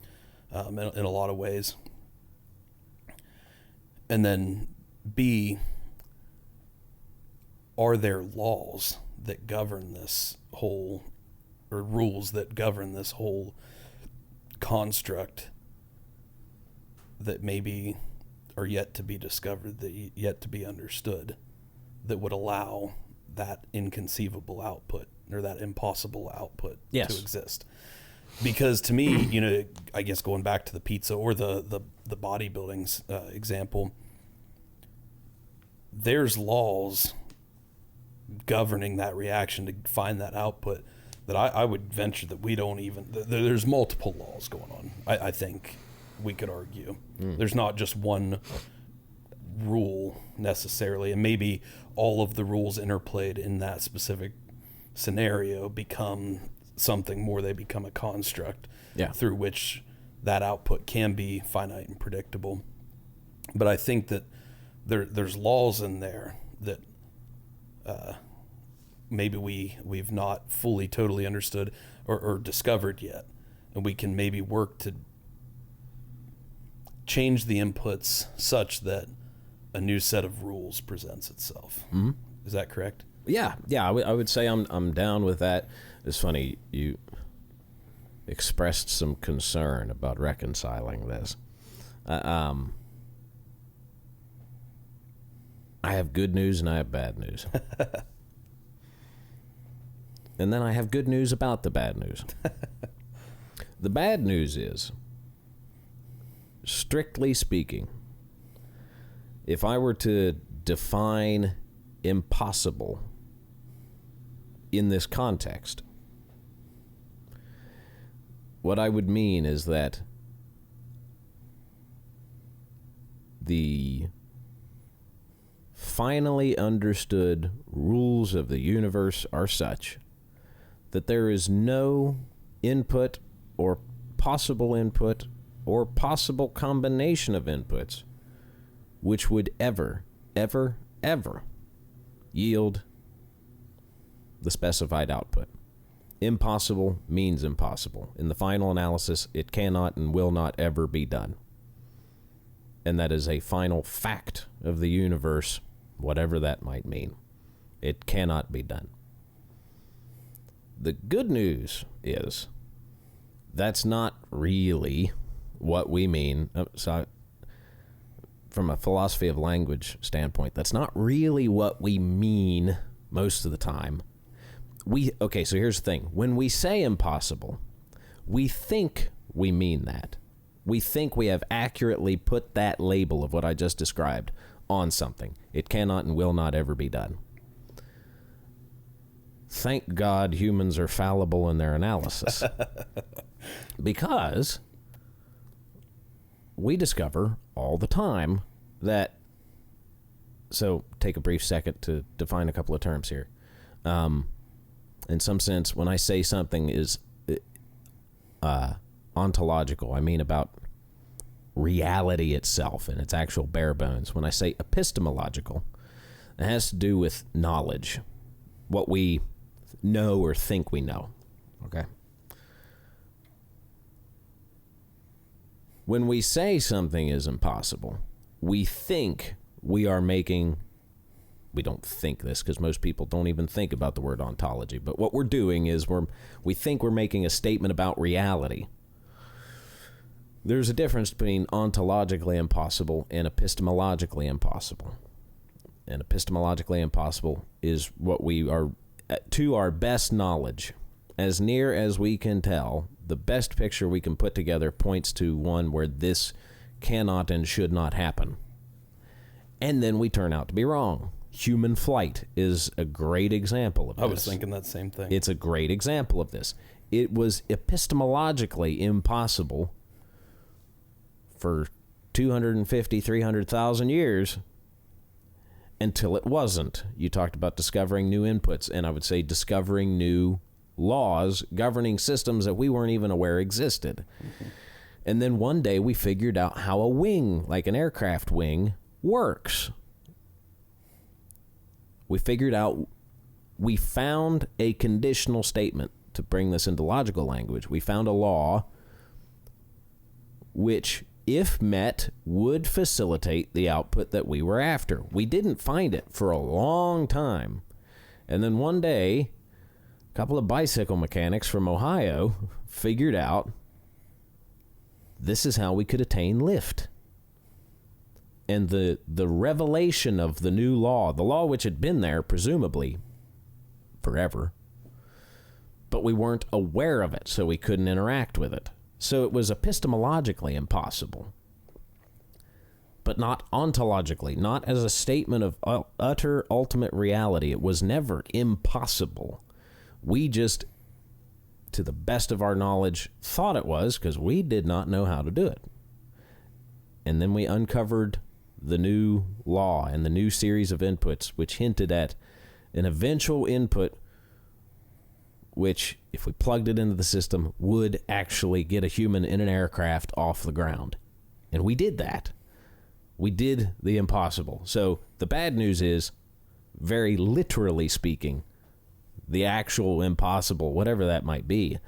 a lot of ways. And then B, are there laws that govern this whole, or rules that govern this whole construct that maybe are yet to be discovered, that yet to be understood, that would allow that inconceivable output or that impossible output to exist? Because to me, I guess going back to the pizza or the bodybuilding's example, there's laws governing that reaction to find that output that I would venture that we don't even, there's multiple laws going on. I think we could argue. There's not just one rule necessarily, and maybe all of the rules interplayed in that specific scenario become something more. They become a construct through which that output can be finite and predictable. But I think that there's laws in there that maybe we've not fully totally understood or discovered yet, and we can maybe work to change the inputs such that a new set of rules presents itself. Mm-hmm. Is that correct? Yeah. I would say I'm down with that. It's funny, you expressed some concern about reconciling this. I have good news and I have bad news. And then I have good news about the bad news. The bad news is, strictly speaking, if I were to define impossible in this context, what I would mean is that the finally understood rules of the universe are such that there is no input or possible combination of inputs which would ever yield the specified output. Impossible means impossible. In the final analysis, it cannot and will not ever be done. And that is a final fact of the universe, whatever that might mean. It cannot be done. The good news is that's not really what we mean. So from a philosophy of language standpoint, that's not really what we mean most of the time. So here's the thing. When we say impossible, we think we mean that. We think we have accurately put that label of what I just described on something. It cannot and will not ever be done. Thank God humans are fallible in their analysis. Because we discover all the time that... So take a brief second to define a couple of terms here. In some sense, when I say something is ontological, I mean about reality itself and its actual bare bones. When I say epistemological, it has to do with knowledge, what we know or think we know. Okay? When we say something is impossible, we think we are making... We don't think this because most people don't even think about the word ontology. But what we're doing is we think we're making a statement about reality. There's a difference between ontologically impossible and epistemologically impossible. And epistemologically impossible is what we are, to our best knowledge, as near as we can tell, the best picture we can put together points to one where this cannot and should not happen. And then we turn out to be wrong. Human flight is a great example of this. I was thinking that same thing. It's a great example of this. It was epistemologically impossible for 250, 300,000 years until it wasn't. You talked about discovering new inputs, and I would say discovering new laws governing systems that we weren't even aware existed. Mm-hmm. And then one day we figured out how a wing, like an aircraft wing, works. We found a conditional statement, to bring this into logical language. We found a law which, if met, would facilitate the output that we were after. We didn't find it for a long time. And then one day, a couple of bicycle mechanics from Ohio figured out this is how we could attain lift. And the revelation of the new law, the law which had been there, presumably, forever, but we weren't aware of it, so we couldn't interact with it. So it was epistemologically impossible, but not ontologically, not as a statement of utter ultimate reality. It was never impossible. We just, to the best of our knowledge, thought it was because we did not know how to do it. And then we uncovered the new law and the new series of inputs, which hinted at an eventual input which, if we plugged it into the system, would actually get a human in an aircraft off the ground. And we did that. We did the impossible. So the bad news is, very literally speaking, the actual impossible, whatever that might be,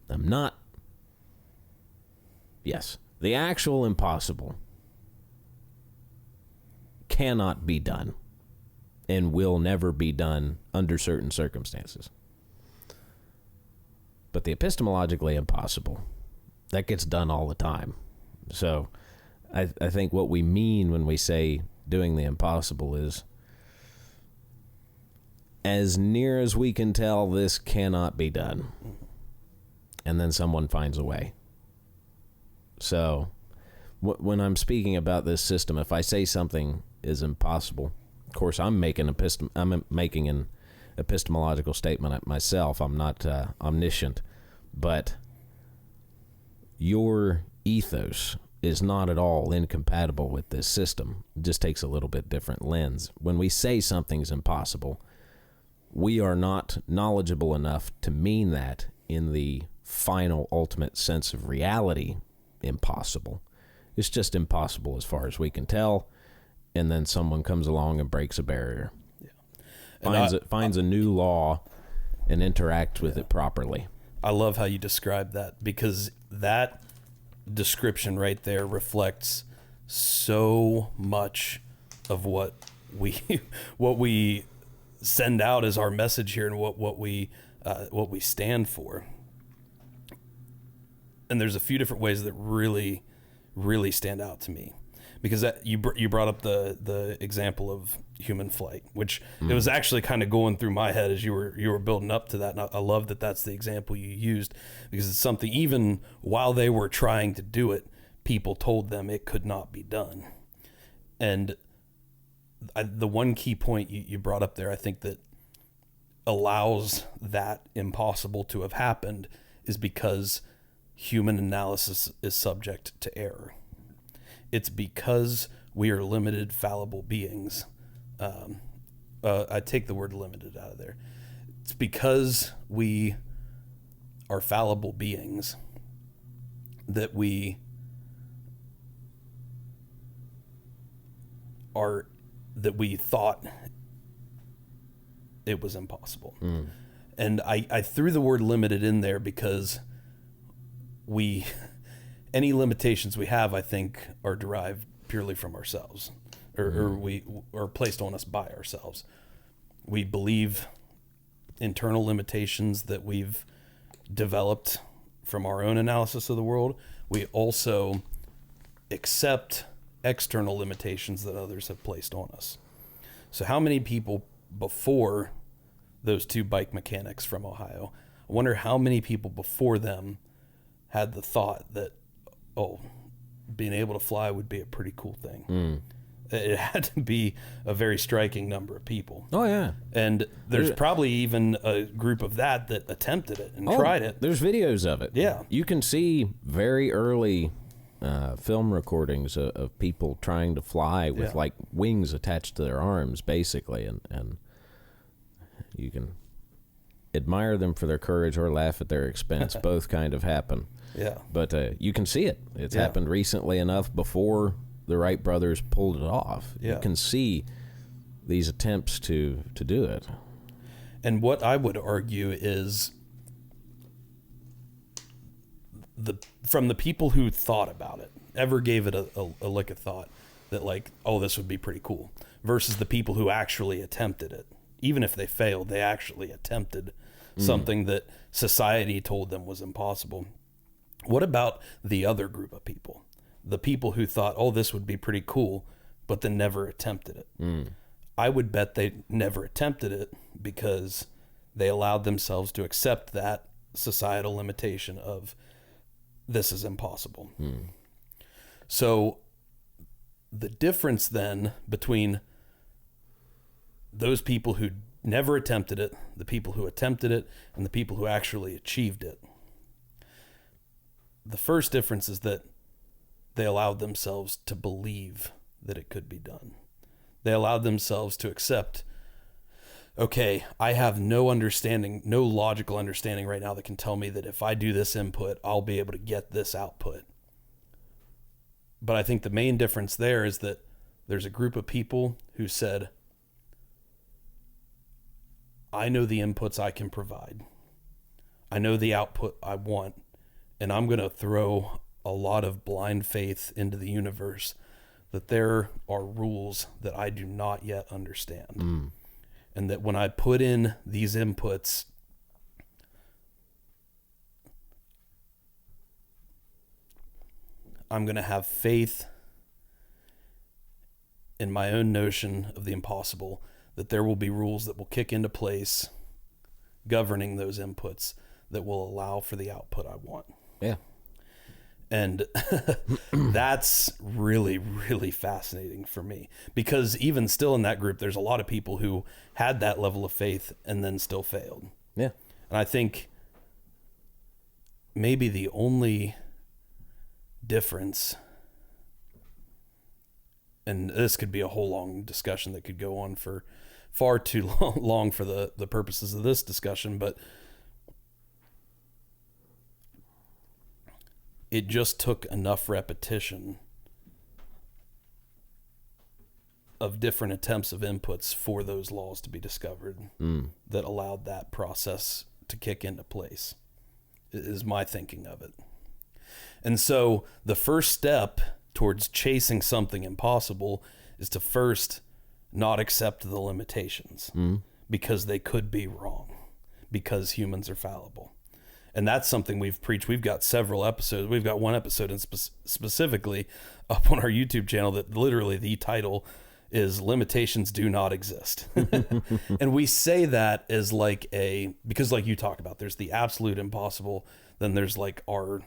the actual impossible cannot be done and will never be done under certain circumstances. But the epistemologically impossible, that gets done all the time. So I think what we mean when we say doing the impossible is, as near as we can tell, this cannot be done. And then someone finds a way. So when I'm speaking about this system, if I say something is impossible, of course I'm making an epistemological statement myself. I'm not omniscient, but your ethos is not at all incompatible with this system. It just takes a little bit different lens. When we say something's impossible, we are not knowledgeable enough to mean that in the final, ultimate sense of reality, impossible. It's just impossible as far as we can tell, and then someone comes along and breaks a barrier. Finds a new law and interacts with it properly. I love how you describe that, because that description right there reflects so much of what we send out as our message here, and what we stand for. And there's a few different ways that really, really stand out to me. Because you brought up the example of human flight, which it was actually kind of going through my head as you were building up to that. And I love that that's the example you used, because it's something, even while they were trying to do it, people told them it could not be done. And the one key point you brought up there, I think that allows that impossible to have happened, is because human analysis is subject to error. It's because we are limited, fallible beings. I take the word limited out of there. It's because we are fallible beings that we thought it was impossible. And I threw the word limited in there because any limitations we have, I think, are derived purely from ourselves, or we are placed on us by ourselves. We believe internal limitations that we've developed from our own analysis of the world. We also accept external limitations that others have placed on us. So how many people before those two bike mechanics from Ohio, I wonder how many people before them had the thought that, being able to fly would be a pretty cool thing. It had to be a very striking number of people. Oh, yeah. And there's probably even a group of that attempted it and tried it. There's videos of it. Yeah. You can see very early film recordings of people trying to fly with like wings attached to their arms, basically. And you can admire them for their courage or laugh at their expense. Both kind of happen. Yeah. But you can see it. It's happened recently enough before the Wright brothers pulled it off. Yeah. You can see these attempts to do it. And what I would argue is from the people who thought about it, ever gave it a lick of thought that like, oh, this would be pretty cool, versus the people who actually attempted it. Even if they failed, they actually attempted something that society told them was impossible. What about the other group of people? The people who thought, oh, this would be pretty cool, but then never attempted it. I would bet they never attempted it because they allowed themselves to accept that societal limitation of this is impossible. So the difference then between those people who never attempted it, the people who attempted it, and the people who actually achieved it. The first difference is that they allowed themselves to believe that it could be done. They allowed themselves to accept, okay, I have no understanding, no logical understanding right now that can tell me that if I do this input, I'll be able to get this output. But I think the main difference there is that there's a group of people who said, I know the inputs I can provide. I know the output I want, and I'm going to throw a lot of blind faith into the universe that there are rules that I do not yet understand. And that when I put in these inputs, I'm going to have faith in my own notion of the impossible, that there will be rules that will kick into place governing those inputs that will allow for the output I want. Yeah. And that's really, really fascinating for me, because even still in that group, there's a lot of people who had that level of faith and then still failed. Yeah. And I think maybe the only difference, and this could be a whole long discussion that could go on for far too long for the purposes of this discussion, but it just took enough repetition of different attempts of inputs for those laws to be discovered that allowed that process to kick into place, is my thinking of it. And so the first step towards chasing something impossible is to first not accept the limitations because they could be wrong, because humans are fallible. And that's something we've preached. We've got several episodes. We've got one episode in specifically up on our YouTube channel that literally the title is Limitations Do Not Exist. And we say that as like because like you talk about, there's the absolute impossible. Then there's like our,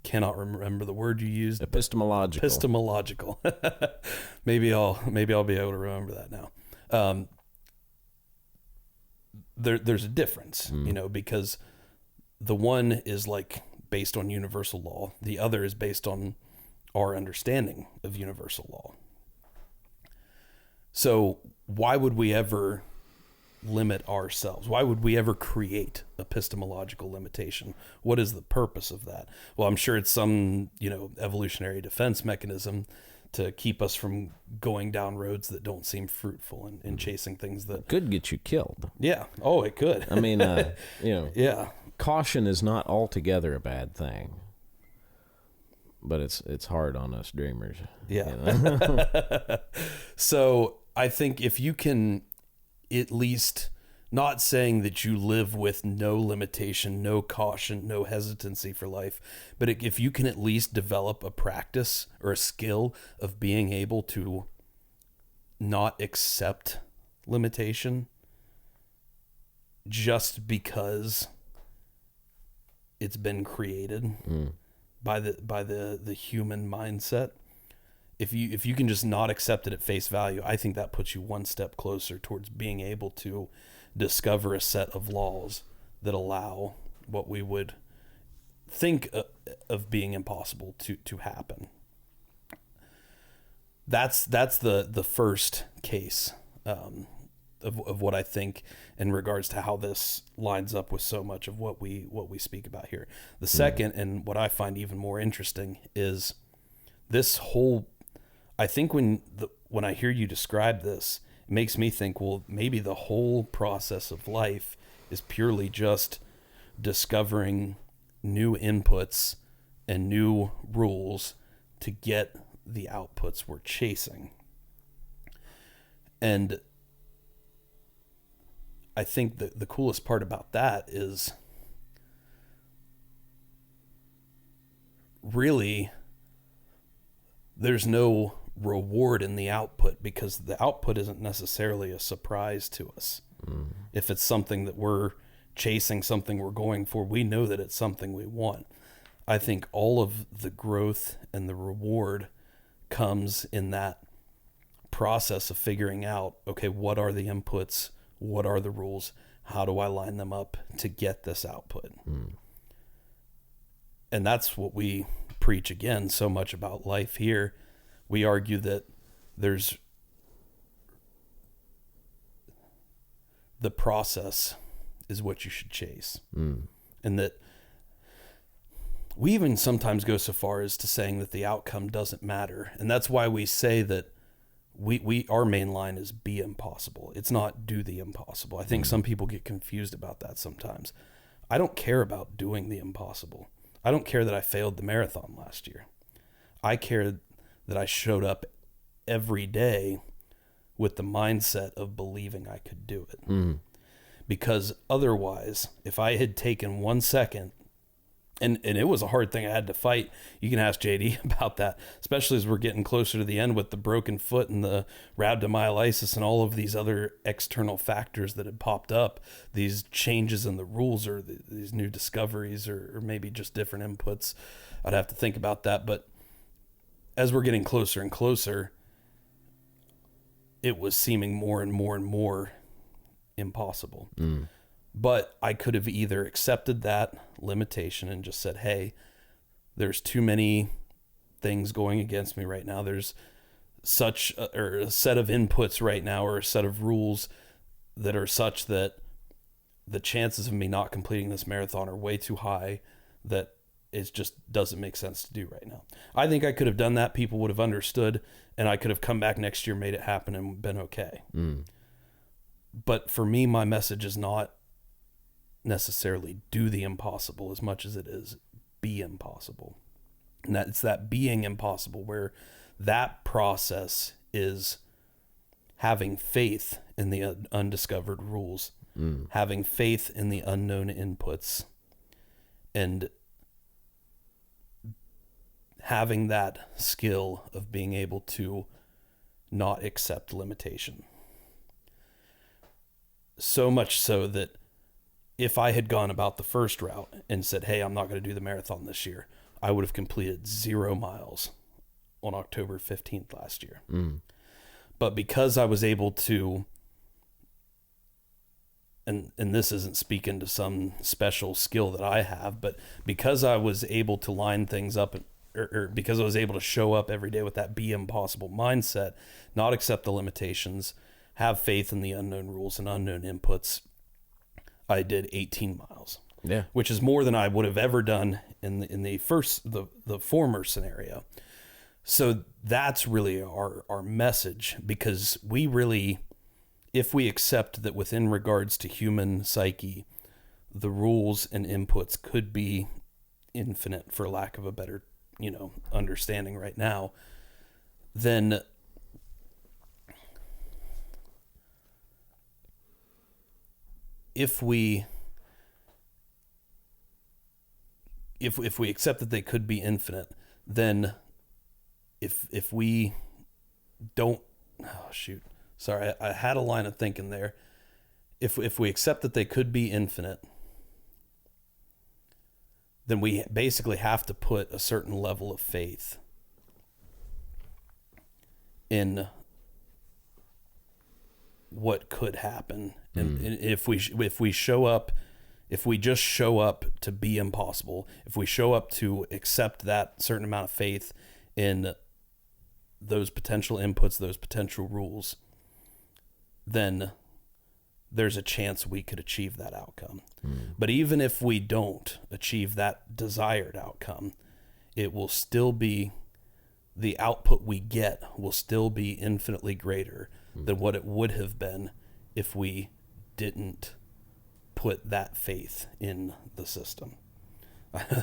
cannot remember the word you used. Epistemological. Maybe I'll be able to remember that now. There's a difference, because the one is like based on universal law. The other is based on our understanding of universal law. So why would we ever limit ourselves? Why would we ever create epistemological limitation? What is the purpose of that? Well, I'm sure it's some, evolutionary defense mechanism to keep us from going down roads that don't seem fruitful and chasing things that could get you killed. Yeah. Oh, it could. I mean, yeah. Caution is not altogether a bad thing, but it's hard on us dreamers. Yeah. So I think if you can at least, not saying that you live with no limitation, no caution, no hesitancy for life, but if you can at least develop a practice or a skill of being able to not accept limitation just because it's been created by the human mindset. If you can just not accept it at face value, I think that puts you one step closer towards being able to discover a set of laws that allow what we would think of being impossible to happen. That's the first case of what I think in regards to how this lines up with so much of what we speak about here. The second, and what I find even more interesting, is this whole. I think when I hear you describe this, it makes me think, well, maybe the whole process of life is purely just discovering new inputs and new rules to get the outputs we're chasing. And I think that the coolest part about that is really there's no reward in the output, because the output isn't necessarily a surprise to us. If it's something that we're chasing, something we're going for, we know that it's something we want. I think all of the growth and the reward comes in that process of figuring out, okay, what are the inputs? What are the rules? How do I line them up to get this output? And that's what we preach again so much about life here. We argue that there's the process is what you should chase. And that we even sometimes go so far as to saying that the outcome doesn't matter. And that's why we say that our main line is be impossible. It's not do the impossible. I think some people get confused about that sometimes. I don't care about doing the impossible. I don't care that I failed the marathon last year. I care that I showed up every day with the mindset of believing I could do it. Because otherwise, if I had taken 1 second, and it was a hard thing I had to fight. You can ask JD about that, especially as we're getting closer to the end with the broken foot and the rhabdomyolysis and all of these other external factors that had popped up, these changes in the rules or these new discoveries or maybe just different inputs. I'd have to think about that. But as we're getting closer and closer, it was seeming more and more and more impossible. But I could have either accepted that limitation and just said, hey, there's too many things going against me right now. There's such a set of inputs right now, or a set of rules that are such that the chances of me not completing this marathon are way too high, that it just doesn't make sense to do right now. I think I could have done that. People would have understood, and I could have come back next year, made it happen, and been okay. But for me, my message is not necessarily do the impossible as much as it is be impossible. And it's that being impossible where that process is having faith in the undiscovered rules, having faith in the unknown inputs, and having that skill of being able to not accept limitation. So much so that if I had gone about the first route and said, hey, I'm not going to do the marathon this year, I would have completed 0 miles on October 15th last year. But because I was able to, and this isn't speaking to some special skill that I have, but because I was able to line things up, or because I was able to show up every day with that be impossible mindset, not accept the limitations, have faith in the unknown rules and unknown inputs, I did 18 miles. Yeah, which is more than I would have ever done in the former scenario. So that's really our message, because we really, if we accept that within regards to human psyche, the rules and inputs could be infinite, for lack of a better, understanding right now, then if we accept that they could be infinite, then if we don't, I had a line of thinking there. If we accept that they could be infinite, then we basically have to put a certain level of faith in what could happen. And if we show up, if we just show up to be impossible, if we show up to accept that certain amount of faith in those potential inputs, those potential rules, then there's a chance we could achieve that outcome. But even if we don't achieve that desired outcome, it will still be, the output we get will still be infinitely greater than what it would have been if we didn't put that faith in the system.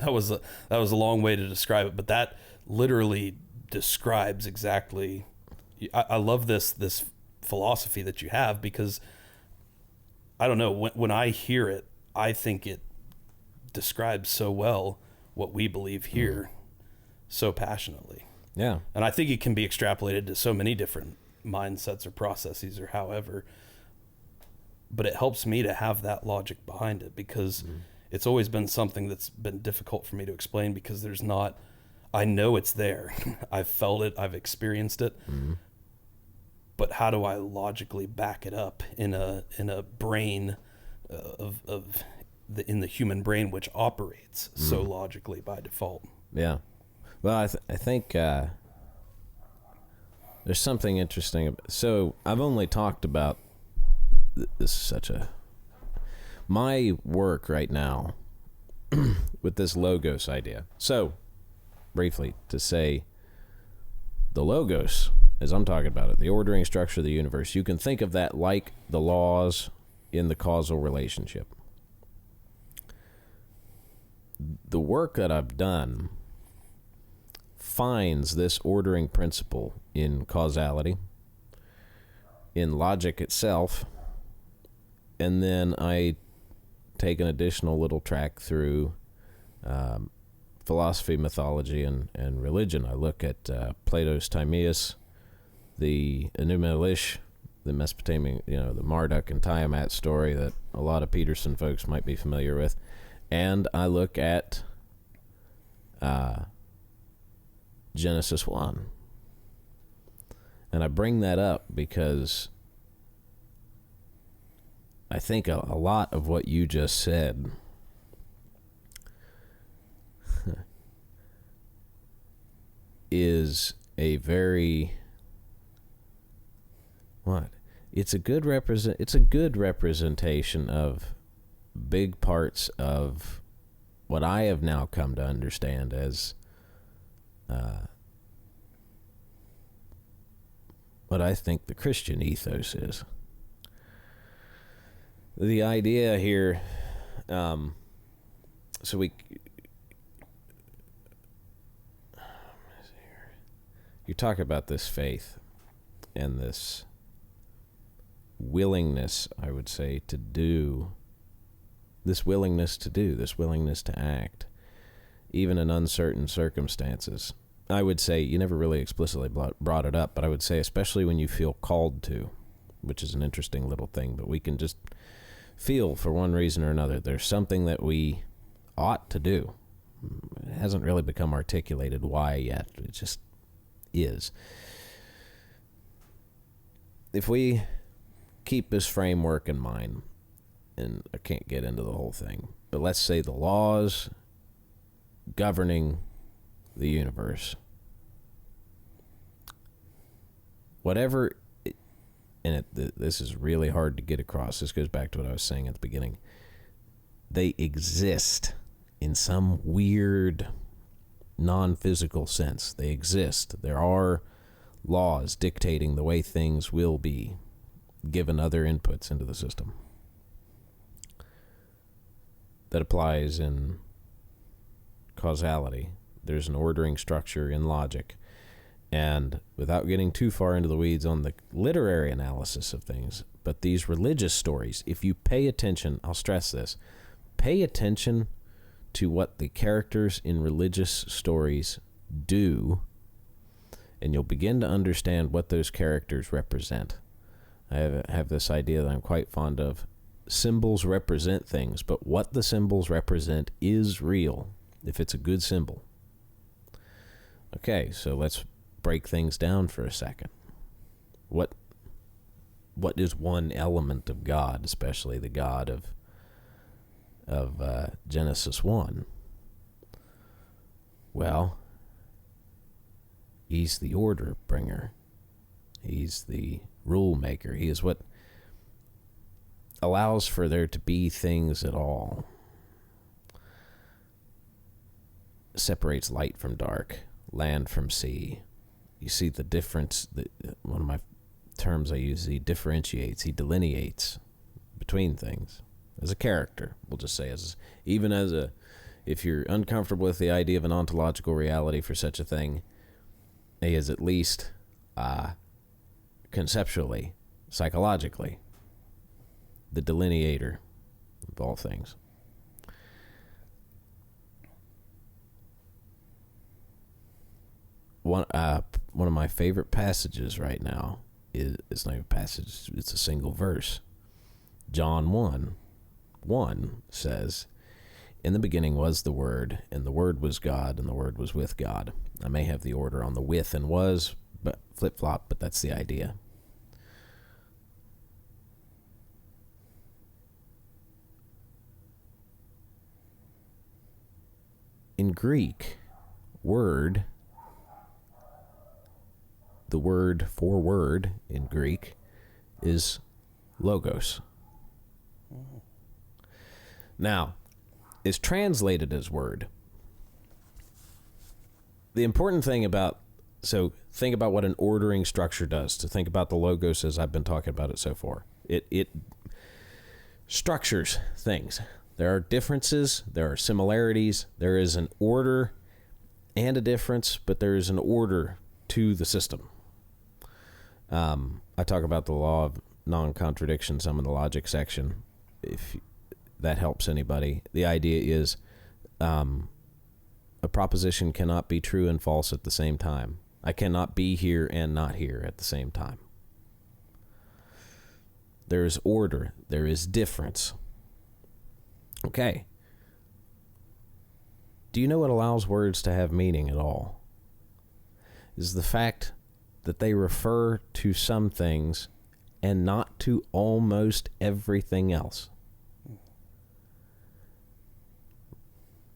That was a long way to describe it, but that literally describes exactly. I love this philosophy that you have, because I don't know, when I hear it, I think it describes so well what we believe here so passionately. Yeah. And I think it can be extrapolated to so many different mindsets or processes or however, but it helps me to have that logic behind it, because it's always been something that's been difficult for me to explain, because I know it's there. I've felt it, I've experienced it, but how do I logically back it up in a brain in the human brain, which operates so logically by default? Yeah. Well, I think there's something interesting. So I've only talked about this my work right now with this logos idea. So briefly to say, the logos, as I'm talking about it, the ordering structure of the universe, you can think of that like the laws in the causal relationship. The work that I've done finds this ordering principle in causality, in logic itself, and then I take an additional little track through philosophy, mythology, and religion. I look at Plato's Timaeus, the Enuma Elish, the Mesopotamian, the Marduk and Tiamat story that a lot of Peterson folks might be familiar with, and I look at Genesis 1. And I bring that up because I think a lot of what you just said is a very it's a good representation of big parts of what I have now come to understand as what I think the Christian ethos is. The idea here, you talk about this faith and this willingness, I would say, this willingness to act, even in uncertain circumstances. I would say, you never really explicitly brought it up, but I would say especially when you feel called to, which is an interesting little thing, but we can just feel for one reason or another there's something that we ought to do. It hasn't really become articulated why yet. It just is. If we keep this framework in mind, and I can't get into the whole thing, but let's say the laws governing the universe, whatever, this is really hard to get across. This goes back to what I was saying at the beginning. They exist in some weird non-physical sense. They exist. There are laws dictating the way things will be, given other inputs into the system. That applies in causality. There's an ordering structure in logic. And without getting too far into the weeds on the literary analysis of things, but these religious stories, if you pay attention, I'll stress this, pay attention to what the characters in religious stories do, and you'll begin to understand what those characters represent. I have this idea that I'm quite fond of. Symbols represent things, but what the symbols represent is real, if it's a good symbol. Okay, so let's break things down for a second. What is one element of God, especially the God of Genesis 1? Well, he's the order bringer. He's the rule maker. He is what allows for there to be things at all. Separates light from dark, land from sea. You see the difference. One of my terms I use, he differentiates, he delineates between things. As a character, we'll just say, even as a If you're uncomfortable with the idea of an ontological reality for such a thing, A is at least conceptually, psychologically, the delineator of all things. One of my favorite passages right now it's not a passage, it's a single verse. John 1:1 says, "In the beginning was the Word, and the Word was God, and the Word was with God." I may have the order on the with and was, but flip-flop, but that's the idea. In Greek, word, the word for word in Greek is logos. Now, it's translated as word. The important thing about, so think about what an ordering structure does, to think about the logos as I've been talking about it so far. It structures things. There are differences, there are similarities, there is an order and a difference, but there is an order to the system. I talk about the law of non-contradiction, some in the logic section, if that helps anybody. The idea is a proposition cannot be true and false at the same time. I cannot be here and not here at the same time. There is order. There is difference. Okay. Do you know what allows words to have meaning at all? Is the fact that they refer to some things and not to almost everything else.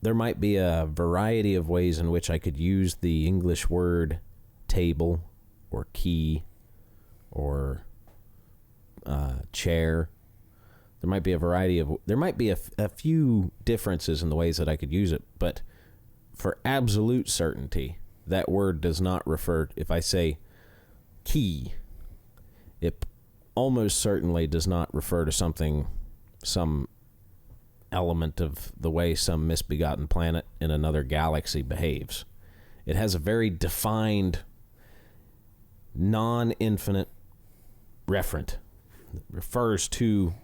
There might be a variety of ways in which I could use the English word table or key or chair. There might be a variety of, there might be a few differences in the ways that I could use it, but for absolute certainty, that word does not refer, if I say key, it almost certainly does not refer to something, some element of the way some misbegotten planet in another galaxy behaves. It has a very defined, non-infinite referent. It refers to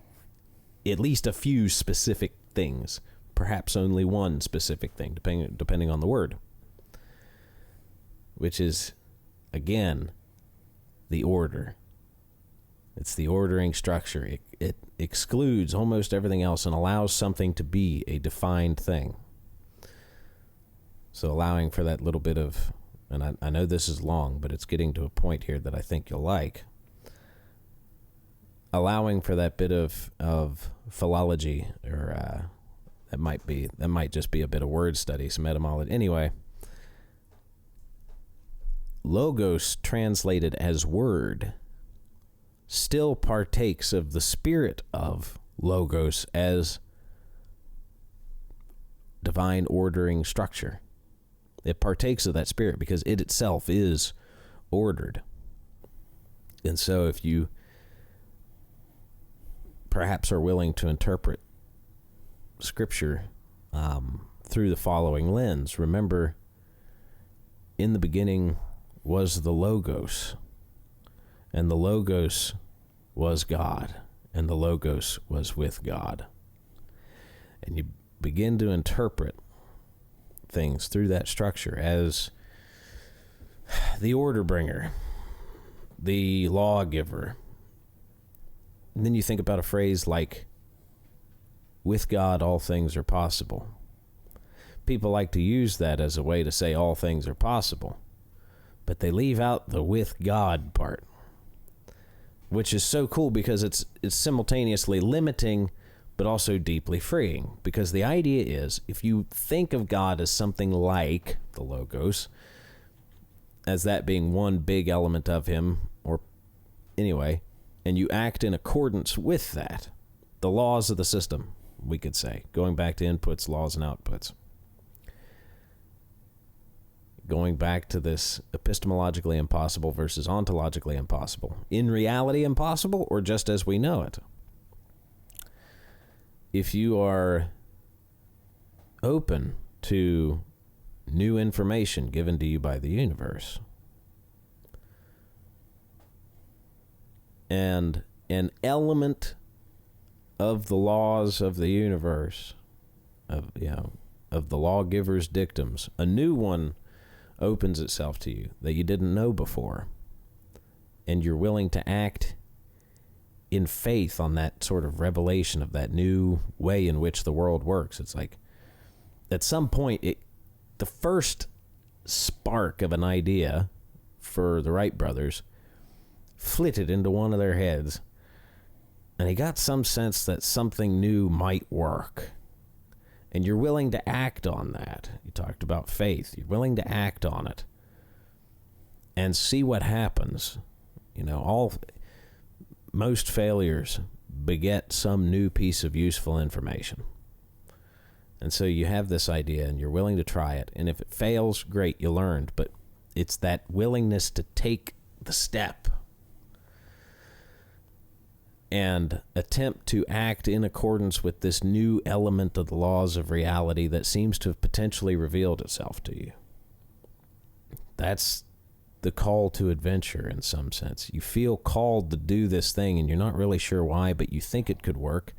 at least a few specific things, perhaps only one specific thing, depending on the word, which is, again, the order. It's the ordering structure. It excludes almost everything else and allows something to be a defined thing. So allowing for that little bit of, and I know this is long, but it's getting to a point here that I think you'll like. Allowing for that bit of philology, or that might just be a bit of word study, some etymology. Anyway, logos translated as word still partakes of the spirit of logos as divine ordering structure. It partakes of that spirit because it itself is ordered. And so if you perhaps are willing to interpret Scripture through the following lens, remember, in the beginning was the Logos, and the Logos was God, and the Logos was with God. And you begin to interpret things through that structure as the order bringer, the lawgiver. And then you think about a phrase like, with God all things are possible. People like to use that as a way to say all things are possible, but they leave out the with God part, which is so cool because it's simultaneously limiting but also deeply freeing. Because the idea is, if you think of God as something like the Logos, as that being one big element of him, or anyway, and you act in accordance with that, the laws of the system, we could say, going back to inputs, laws, and outputs. Going back to this epistemologically impossible versus ontologically impossible. In reality impossible, or just as we know it? If you are open to new information given to you by the universe. And an element of the laws of the universe, of the lawgiver's dictums, a new one opens itself to you that you didn't know before. And you're willing to act in faith on that sort of revelation of that new way in which the world works. It's like, at some point, the first spark of an idea for the Wright brothers flitted into one of their heads, and he got some sense that something new might work. And you're willing to act on that. You talked about faith. You're willing to act on it and see what happens. Most failures beget some new piece of useful information. And so you have this idea and you're willing to try it. And if it fails, great, you learned. But it's that willingness to take the step and attempt to act in accordance with this new element of the laws of reality that seems to have potentially revealed itself to you. That's the call to adventure in some sense. You feel called to do this thing and you're not really sure why, but you think it could work,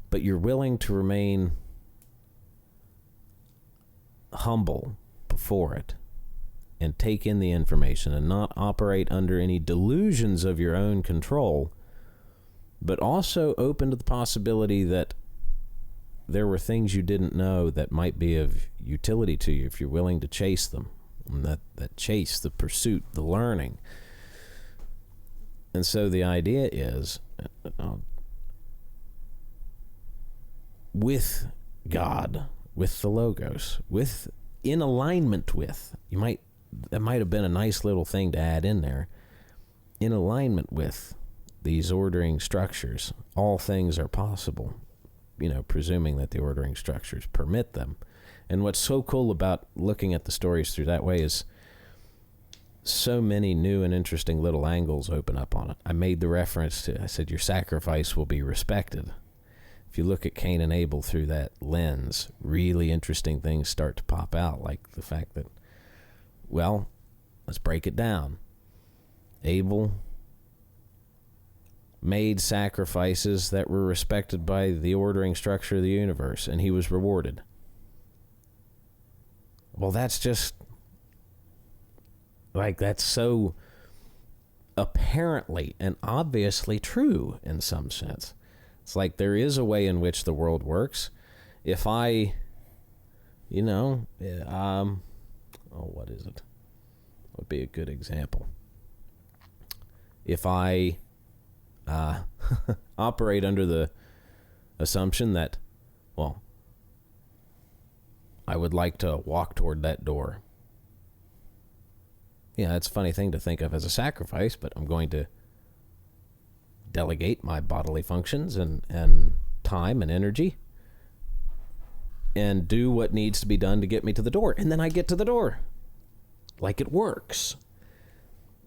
but you're willing to remain humble before it and take in the information and not operate under any delusions of your own control, but also open to the possibility that there were things you didn't know that might be of utility to you if you're willing to chase them. And that chase, the pursuit, the learning. And so the idea is, with God, with the Logos, in alignment with, that might have been a nice little thing to add in there, in alignment with these ordering structures, all things are possible, presuming that the ordering structures permit them. And what's so cool about looking at the stories through that way is so many new and interesting little angles open up on it. I made the reference to, I said, your sacrifice will be respected. If you look at Cain and Abel through that lens, really interesting things start to pop out, like the fact that, well, let's break it down. Abel made sacrifices that were respected by the ordering structure of the universe, and he was rewarded. Well, that's just, that's so apparently and obviously true in some sense. It's like there is a way in which the world works. If I, what is it? What would be a good example? If I operate under the assumption that, well, I would like to walk toward that door. Yeah, it's a funny thing to think of as a sacrifice, but I'm going to delegate my bodily functions and time and energy and do what needs to be done to get me to the door. And then I get to the door. Like it works.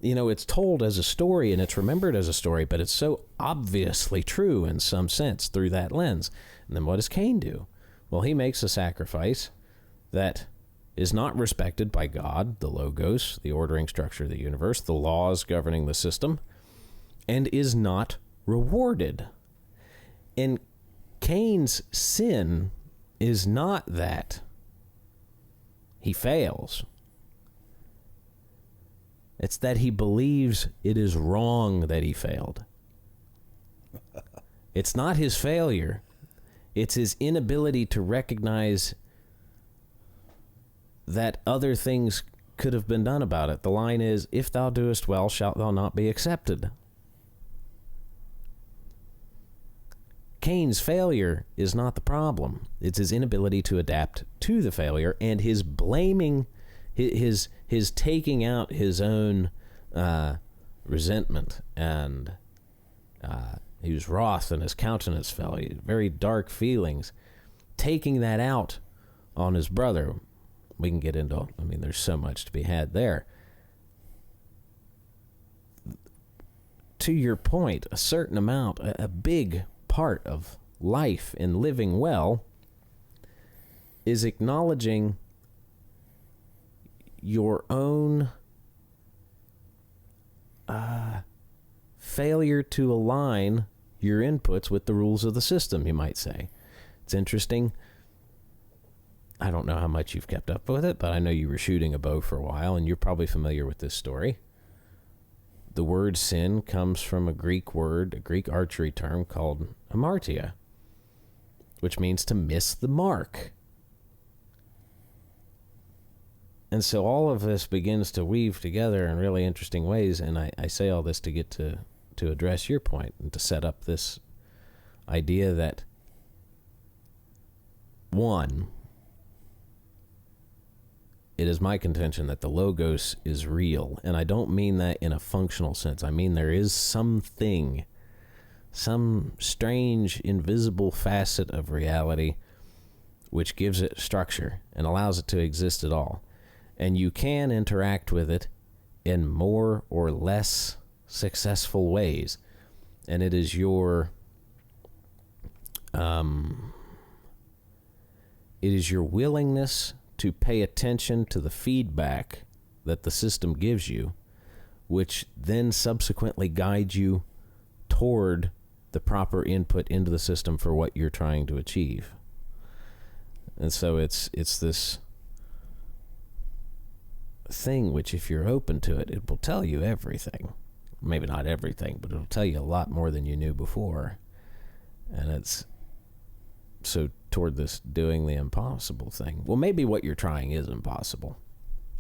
It's told as a story and it's remembered as a story, but it's so obviously true in some sense through that lens. And then what does Cain do? Well, he makes a sacrifice that is not respected by God, the Logos, the ordering structure of the universe, the laws governing the system, and is not rewarded. And Cain's sin is not that he fails. It's that he believes it is wrong that he failed. It's not his failure. It's his inability to recognize that other things could have been done about it. The line is, if thou doest well, shalt thou not be accepted. Cain's failure is not the problem. It's his inability to adapt to the failure and his blaming, his taking out his own resentment, and he was wroth and his countenance fell. Very dark feelings. Taking that out on his brother. We can get into, there's so much to be had there. To your point, a certain amount, a big part of life in living well is acknowledging your own failure to align your inputs with the rules of the system, you might say. It's interesting. I don't know how much you've kept up with it, but I know you were shooting a bow for a while, and you're probably familiar with this story. The word sin comes from a Greek word, a Greek archery term called hamartia, which means to miss the mark. And so all of this begins to weave together in really interesting ways, and I say all this to get to address your point and to set up this idea that, one, it is my contention that the Logos is real, and I don't mean that in a functional sense. I mean there is something, some strange, invisible facet of reality which gives it structure and allows it to exist at all. And you can interact with it in more or less successful ways. And it is your willingness to pay attention to the feedback that the system gives you, which then subsequently guides you toward the proper input into the system for what you're trying to achieve. And so it's this thing which, if you're open to it, it will tell you everything. Maybe not everything, but it'll tell you a lot more than you knew before. And it's so toward this doing the impossible thing. Well, maybe what you're trying is impossible.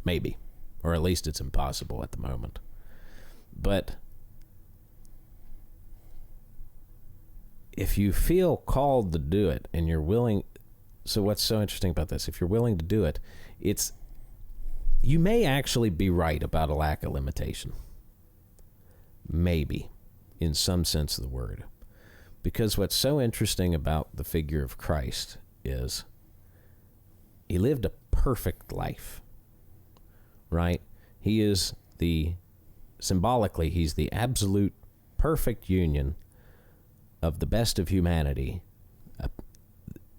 Maybe. Or at least it's impossible at the moment. But if you feel called to do it and you're willing, so what's so interesting about this? If you're willing to do it, you may actually be right about a lack of limitation. Maybe, in some sense of the word. Because what's so interesting about the figure of Christ is he lived a perfect life, right? He is symbolically, he's the absolute perfect union of the best of humanity,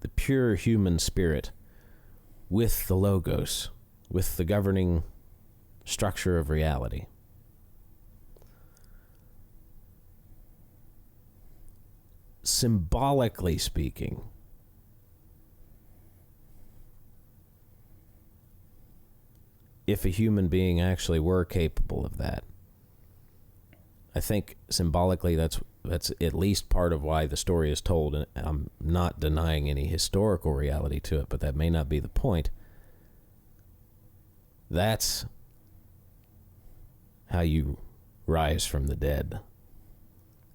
the pure human spirit, with the Logos, with the governing structure of reality. Symbolically speaking, if a human being actually were capable of that, I think symbolically that's at least part of why the story is told, and I'm not denying any historical reality to it, but that may not be the point. That's how you rise from the dead,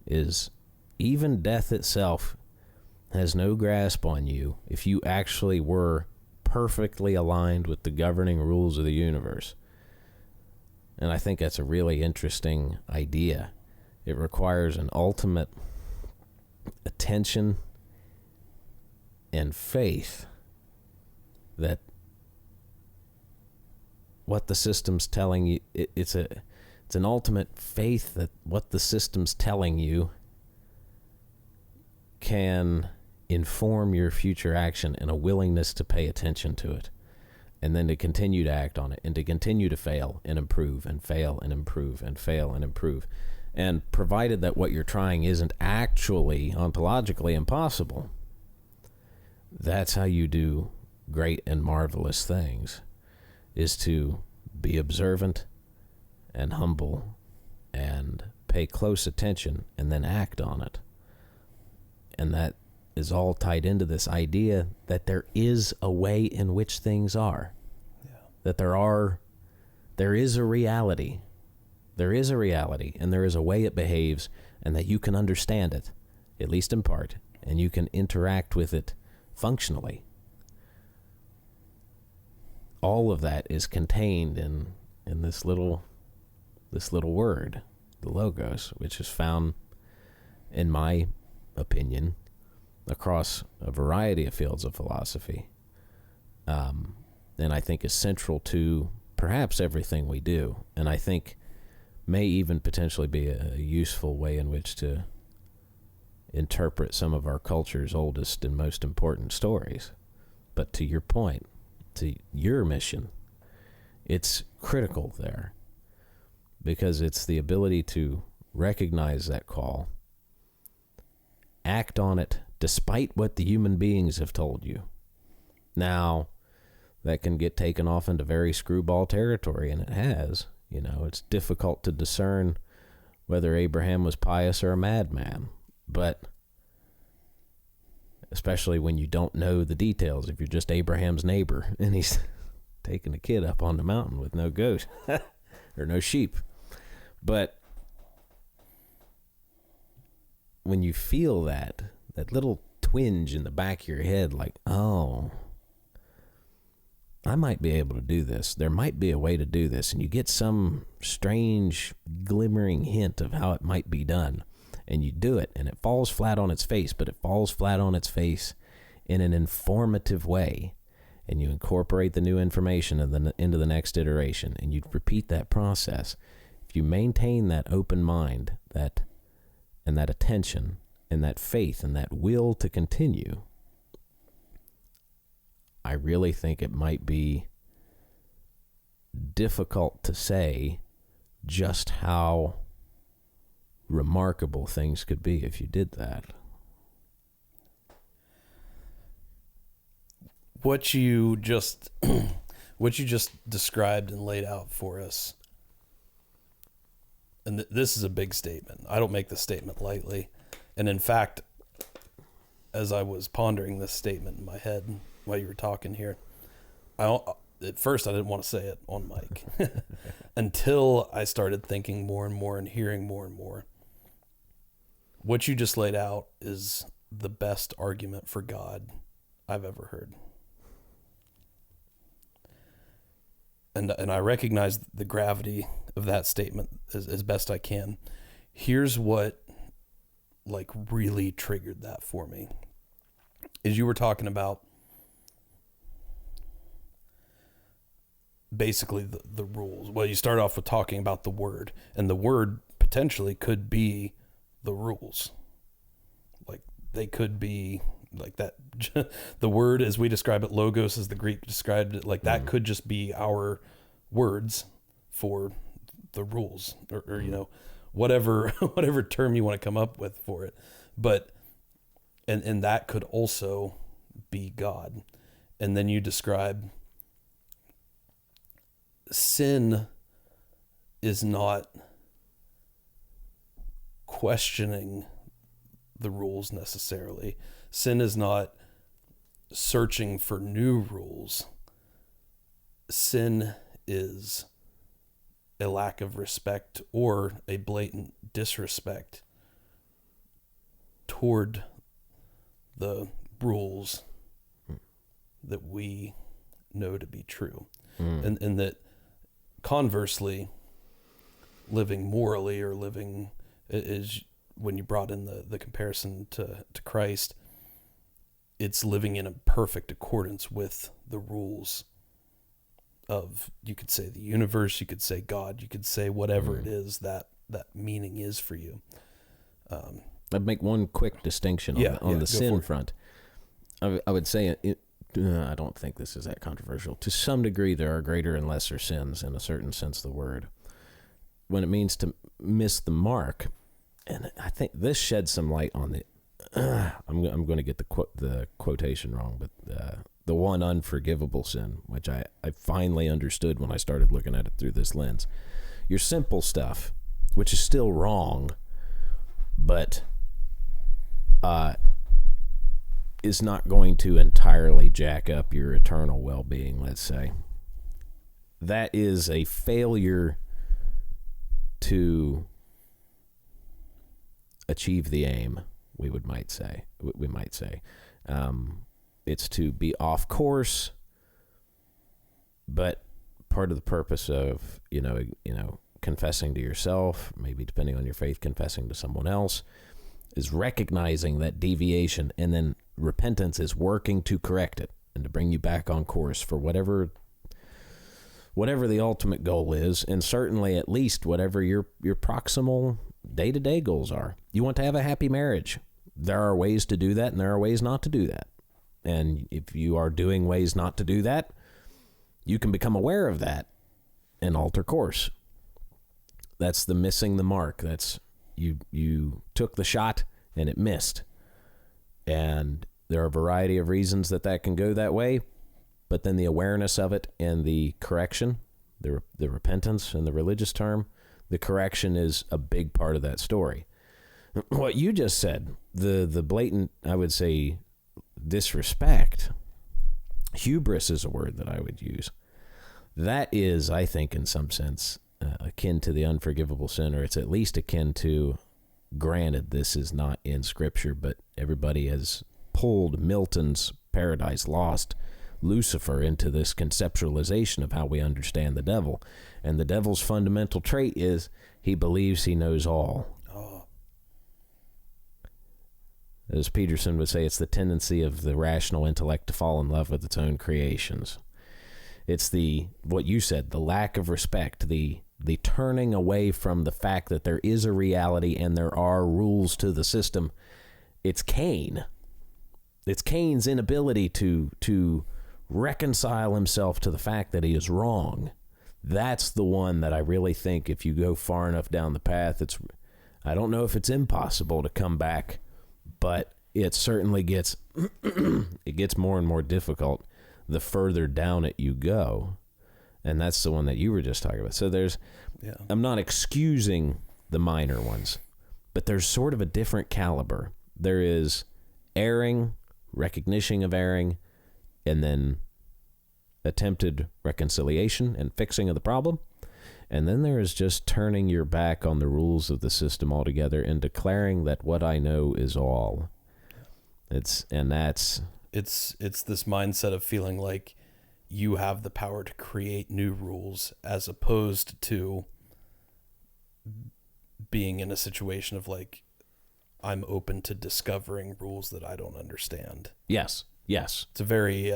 is even death itself has no grasp on you if you actually were perfectly aligned with the governing rules of the universe. And I think that's a really interesting idea. It requires an ultimate attention and faith that what the system's telling you, it's an ultimate faith that what the system's telling you can inform your future action, and a willingness to pay attention to it, and then to continue to act on it, and to continue to fail and improve and fail and improve and fail and improve. And provided that what you're trying isn't actually ontologically impossible, that's how you do great and marvelous things, is to be observant and humble and pay close attention and then act on it. And that is all tied into this idea that there is a way in which things are. Yeah. That there is a reality. There is a reality, and there is a way it behaves, and that you can understand it, at least in part, and you can interact with it functionally. All of that is contained in this little word, the Logos, which is found, in my opinion, across a variety of fields of philosophy, and I think is central to perhaps everything we do, and I think may even potentially be a useful way in which to interpret some of our culture's oldest and most important stories. But to your point, to your mission, it's critical there because it's the ability to recognize that call, act on it despite what the human beings have told you. Now, that can get taken off into very screwball territory, and it has. You know, it's difficult to discern whether Abraham was pious or a madman, but especially when you don't know the details. If you're just Abraham's neighbor and he's taking a kid up on the mountain with no goat or no sheep. But when you feel that little twinge in the back of your head, like, oh, I might be able to do this. There might be a way to do this. And you get some strange glimmering hint of how it might be done. And you do it, and it falls flat on its face, but it falls flat on its face in an informative way. And you incorporate the new information into the next iteration, and you repeat that process. If you maintain that open mind, that attention, and that faith, and that will to continue, I really think it might be difficult to say just how remarkable things could be if you did that. What you just described and laid out for us, and this is a big statement. I don't make this statement lightly. And in fact, as I was pondering this statement in my head while you were talking here, at first I didn't want to say it on mic until I started thinking more and more and hearing more and more. What you just laid out is the best argument for God I've ever heard. And I recognize the gravity of that statement as best I can. Here's what really triggered that for me. Is you were talking about basically the rules. Well, you start off with talking about the word, and the word potentially could be the rules. Like they could be like that. The word, as we describe it, logos, as the Greek described it, like that could just be our words for the rules, or you know, whatever term you want to come up with for it. But and that could also be God. And then you describe sin is not questioning the rules necessarily. Sin is not searching for new rules. Sin is a lack of respect or a blatant disrespect toward the rules that we know to be true. And that conversely, living morally or living is, when you brought in the comparison to Christ, it's living in a perfect accordance with the rules of, you could say the universe, you could say God, you could say whatever it is that meaning is for you. I'd make one quick distinction on the sin front. I would say I don't think this is that controversial. To some degree, there are greater and lesser sins in a certain sense of the word. When it means to miss the mark, and I think this sheds some light on the. I'm going to get the quotation wrong, but the one unforgivable sin, which I finally understood when I started looking at it through this lens. Your simple stuff, which is still wrong, but is not going to entirely jack up your eternal well-being, let's say. That is a failure to achieve the aim, we might say. It's to be off course, but part of the purpose of, you know, confessing to yourself, maybe depending on your faith, confessing to someone else, is recognizing that deviation, and then repentance is working to correct it and to bring you back on course for whatever the ultimate goal is, and certainly at least whatever your proximal day-to-day goals are. You want to have a happy marriage. There are ways to do that, and there are ways not to do that. And if you are doing ways not to do that, you can become aware of that and alter course. That's the missing the mark. That's you took the shot and it missed. And there are a variety of reasons that can go that way, but then the awareness of it and the correction, the repentance in the religious term, the correction is a big part of that story. What you just said, the blatant, I would say, disrespect, hubris is a word that I would use. That is, I think, in some sense, akin to the unforgivable sin, or it's at least akin to, granted, this is not in Scripture, but everybody has pulled Milton's Paradise Lost, Lucifer, into this conceptualization of how we understand the devil. And the devil's fundamental trait is he believes he knows all. As Peterson would say, it's the tendency of the rational intellect to fall in love with its own creations. It's what you said, the lack of respect, the turning away from the fact that there is a reality and there are rules to the system. It's Cain. It's Cain's inability to reconcile himself to the fact that he is wrong. That's the one that I really think, if you go far enough down the path, I don't know if it's impossible to come back, but it certainly gets more and more difficult the further down it you go. And that's the one that you were just talking about. So I'm not excusing the minor ones, but there's sort of a different caliber. There is erring, recognition of erring, and then attempted reconciliation and fixing of the problem. And then there is just turning your back on the rules of the system altogether and declaring that what I know is all. It's this mindset of feeling like you have the power to create new rules, as opposed to being in a situation of like, I'm open to discovering rules that I don't understand. Yes. It's a very,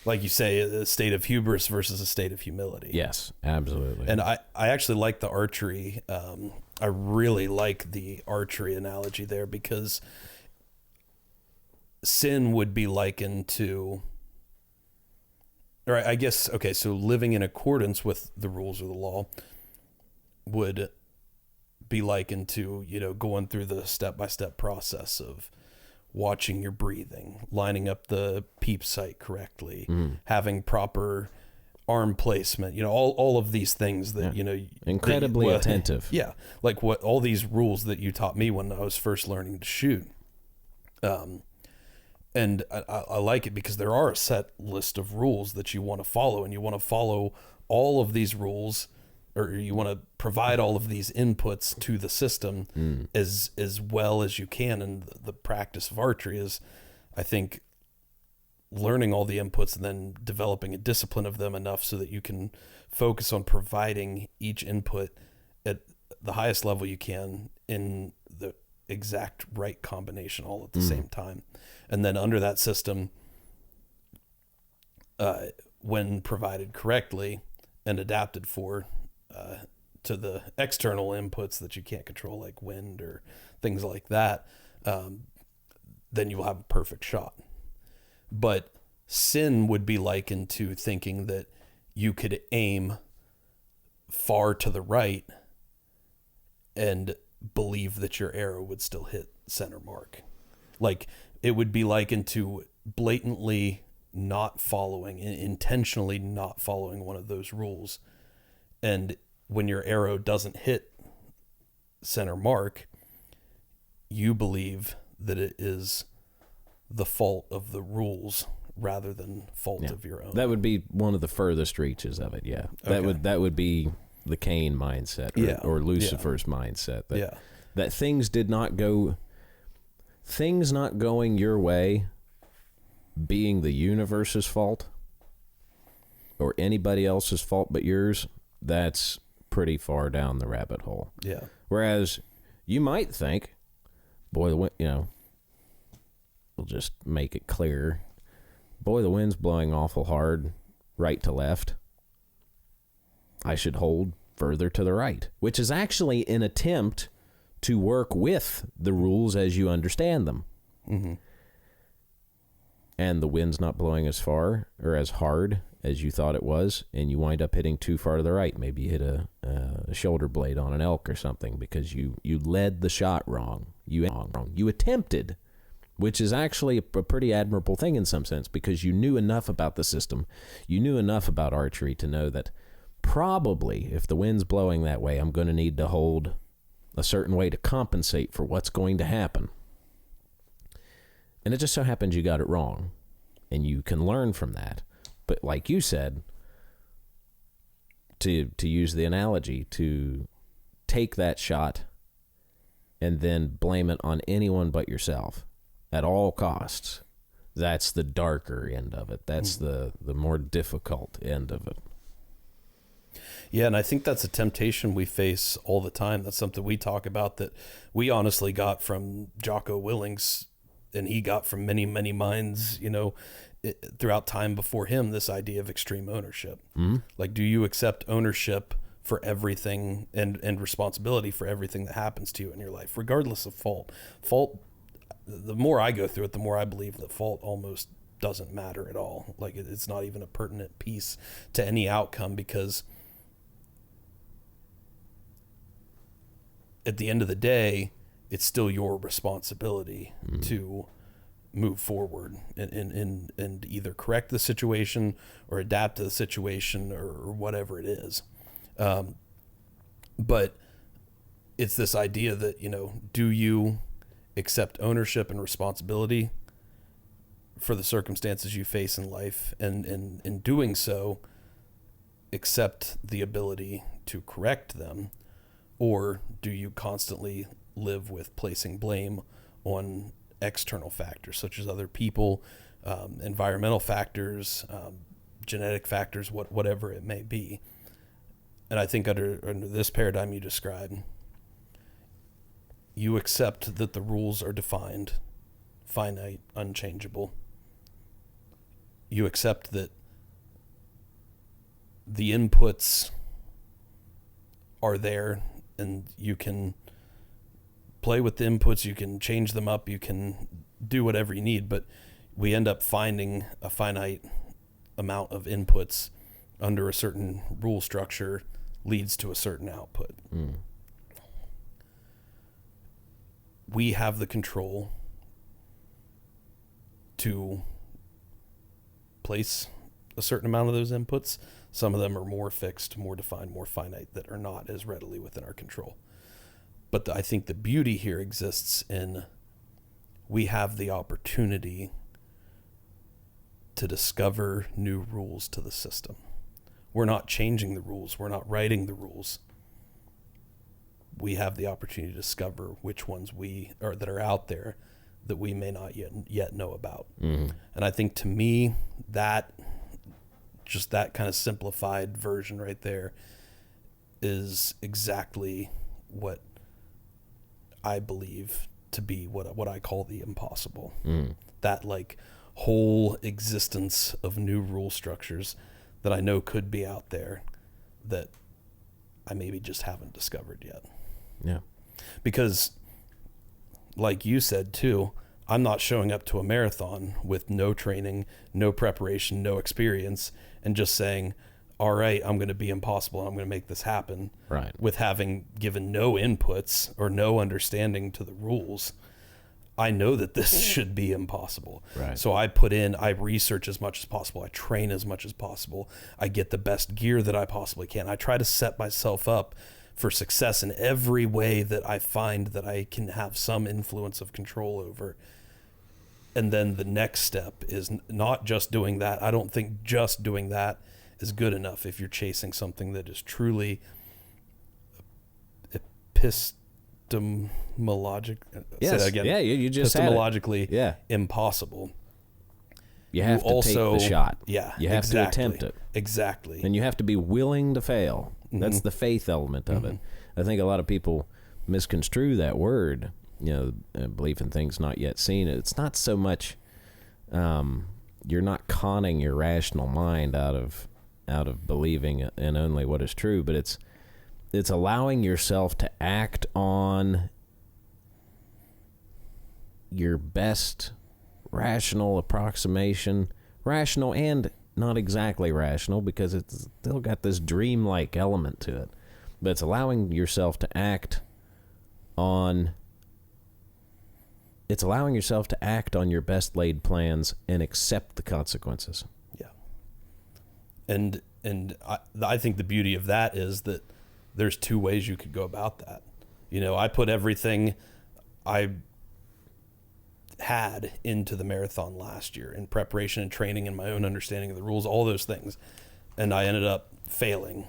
like you say, a state of hubris versus a state of humility. Yes, absolutely. And I actually like the archery. I really like the archery analogy there, because sin would be likened to, or I guess, okay, so living in accordance with the rules of the law would be likened to, going through the step-by-step process of watching your breathing, lining up the peep sight correctly, having proper arm placement, all of these things that, incredibly attentive. Yeah. Like all these rules that you taught me when I was first learning to shoot. And I like it because there are a set list of rules that you want to follow, and you want to follow all of these rules, or you want to provide all of these inputs to the system as well as you can. And the practice of archery is, I think, learning all the inputs and then developing a discipline of them enough so that you can focus on providing each input at the highest level you can in the exact right combination all at the same time. And then under that system, when provided correctly and adapted for, to the external inputs that you can't control, like wind or things like that, then you will have a perfect shot. But sin would be likened to thinking that you could aim far to the right and believe that your arrow would still hit center mark. Like, it would be likened to blatantly not following, intentionally not following one of those rules. And when your arrow doesn't hit center mark, you believe that it is the fault of the rules rather than fault of your own. That would be one of the furthest reaches of it. Yeah. Okay. That would be the Cain mindset, or Lucifer's mindset. That things not going your way being the universe's fault or anybody else's fault but yours, that's pretty far down the rabbit hole. Yeah. Whereas you might think, boy, we'll just make it clear. Boy, the wind's blowing awful hard, right to left. I should hold further to the right, which is actually an attempt to work with the rules as you understand them. Mm-hmm. and the wind's not blowing as far or as hard as you thought it was, and you wind up hitting too far to the right. Maybe you hit a shoulder blade on an elk or something because you led the shot wrong. You attempted, which is actually a pretty admirable thing in some sense, because you knew enough about the system. You knew enough about archery to know that probably if the wind's blowing that way, I'm going to need to hold a certain way to compensate for what's going to happen. And it just so happens you got it wrong, and you can learn from that. But like you said, to use the analogy, to take that shot and then blame it on anyone but yourself at all costs, that's the darker end of it. That's the more difficult end of it. Yeah, and I think that's a temptation we face all the time. That's something we talk about that we honestly got from Jocko Willings, and he got from many, many minds, throughout time before him, this idea of extreme ownership. Mm-hmm. Like, do you accept ownership for everything and responsibility for everything that happens to you in your life, regardless of fault? The more I go through it, the more I believe that fault almost doesn't matter at all. Like, it's not even a pertinent piece to any outcome, because at the end of the day, it's still your responsibility to move forward and either correct the situation or adapt to the situation or whatever it is. But it's this idea that, do you accept ownership and responsibility for the circumstances you face in life, and in doing so, accept the ability to correct them? Or do you constantly live with placing blame on external factors, such as other people, environmental factors, genetic factors, whatever it may be? And I think under this paradigm you described, you accept that the rules are defined, finite, unchangeable. You accept that the inputs are there, and you can play with the inputs, you can change them up, you can do whatever you need, but we end up finding a finite amount of inputs under a certain rule structure leads to a certain output. We have the control to place a certain amount of those inputs. Some of them are more fixed, more defined, more finite, that are not as readily within our control. But I think the beauty here exists in we have the opportunity to discover new rules to the system. We're not changing the rules. We're not writing the rules. We have the opportunity to discover which ones that are out there that we may not yet know about. Mm-hmm. And I think, to me, that kind of simplified version right there is exactly what I believe to be what I call the impossible. That whole existence of new rule structures that I know could be out there that I maybe just haven't discovered yet. Yeah. Because, like you said too, I'm not showing up to a marathon with no training, no preparation, no experience, and just saying, all right, I'm going to be impossible, and I'm going to make this happen. Right. With having given no inputs or no understanding to the rules. I know that this should be impossible. Right. So I research as much as possible. I train as much as possible. I get the best gear that I possibly can. I try to set myself up for success in every way that I find that I can have some influence of control over. And then the next step is not just doing that. I don't think just doing that is good enough if you're chasing something that is truly epistemologic. Yes. Say that again. Yeah, you just epistemologically impossible. You have to take the shot. Yeah, you have to attempt it. Exactly. And you have to be willing to fail. Mm-hmm. That's the faith element of it. I think a lot of people misconstrue that word, belief in things not yet seen. It's not so much you're not conning your rational mind out of believing in only what is true, but it's allowing yourself to act on your best rational approximation, rational and not exactly rational, because it's still got this dreamlike element to it. But it's allowing yourself to act on your best laid plans and accept the consequences. Yeah. And I think the beauty of that is that there's two ways you could go about that. I put everything I had into the marathon last year in preparation and training and my own understanding of the rules, all those things. And I ended up failing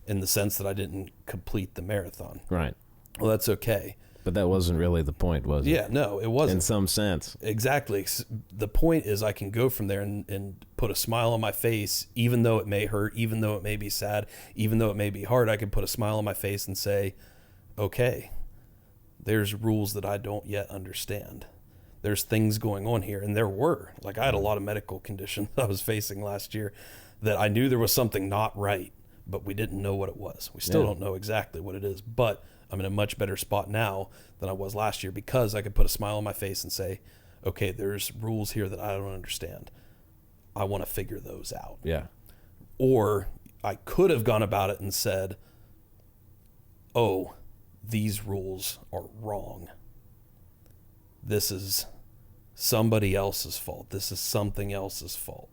in the sense that I didn't complete the marathon. Right. Well, that's okay. But that wasn't really the point, was it? Yeah, no, it wasn't. In some sense. Exactly. The point is I can go from there and put a smile on my face, even though it may hurt, even though it may be sad, even though it may be hard. I can put a smile on my face and say, okay, there's rules that I don't yet understand. There's things going on here. And there were. Like, I had a lot of medical conditions I was facing last year that I knew there was something not right, but we didn't know what it was. We still don't know exactly what it is, but I'm in a much better spot now than I was last year because I could put a smile on my face and say, okay, there's rules here that I don't understand. I want to figure those out. Yeah. Or I could have gone about it and said, oh, these rules are wrong. This is somebody else's fault. This is something else's fault.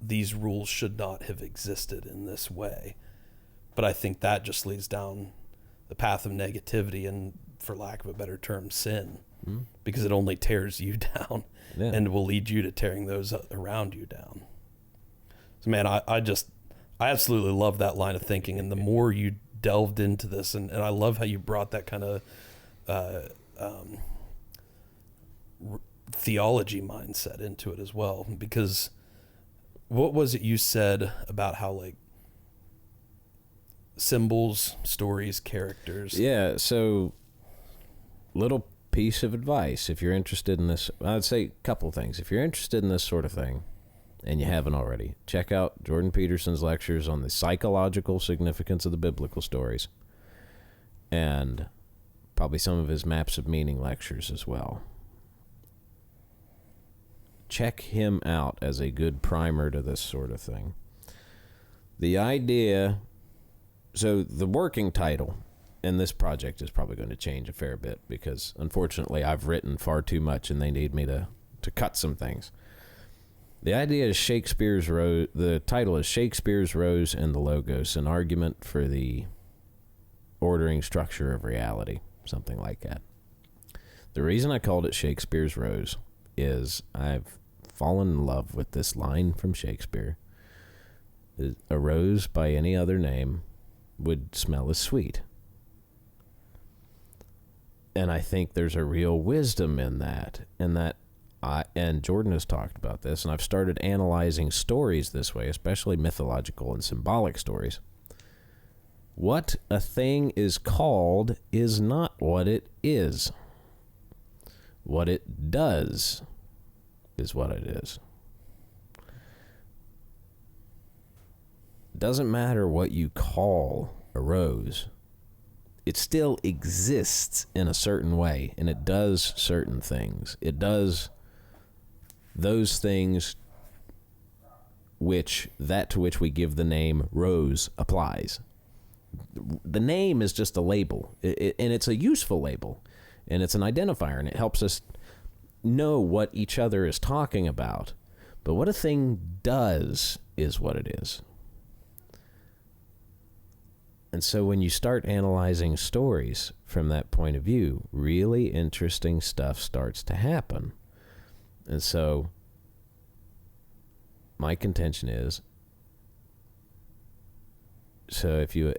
These rules should not have existed in this way. But I think that just leads down the path of negativity and, for lack of a better term, sin, because it only tears you down and will lead you to tearing those around you down. So, man, I absolutely love that line of thinking. And the more you delved into this, and I love how you brought that kind of theology mindset into it as well, because what was it you said about how, like, symbols, stories, characters? Yeah, so little piece of advice. If you're interested in this, I'd say a couple things. If you're interested in this sort of thing, and you haven't already, check out Jordan Peterson's lectures on the psychological significance of the biblical stories, and probably some of his maps of meaning lectures as well. Check him out as a good primer to this sort of thing. The idea... So the working title, and this project is probably going to change a fair bit because, unfortunately, I've written far too much and they need me to cut some things. The idea is Shakespeare's Rose. The title is Shakespeare's Rose and the Logos, an argument for the ordering structure of reality, something like that. The reason I called it Shakespeare's Rose is I've fallen in love with this line from Shakespeare. A rose by any other name would smell as sweet. And I think there's a real wisdom in that, and Jordan has talked about this, and I've started analyzing stories this way, especially mythological and symbolic stories. What a thing is called is not what it is. What it does is what it is. Doesn't matter what you call a rose. It still exists in a certain way, and it does certain things. It does those things to which we give the name rose applies. The name is just a label, and it's a useful label, and it's an identifier, and it helps us know what each other is talking about. But what a thing does is what it is. And so when you start analyzing stories from that point of view, really interesting stuff starts to happen. And so my contention is, so if you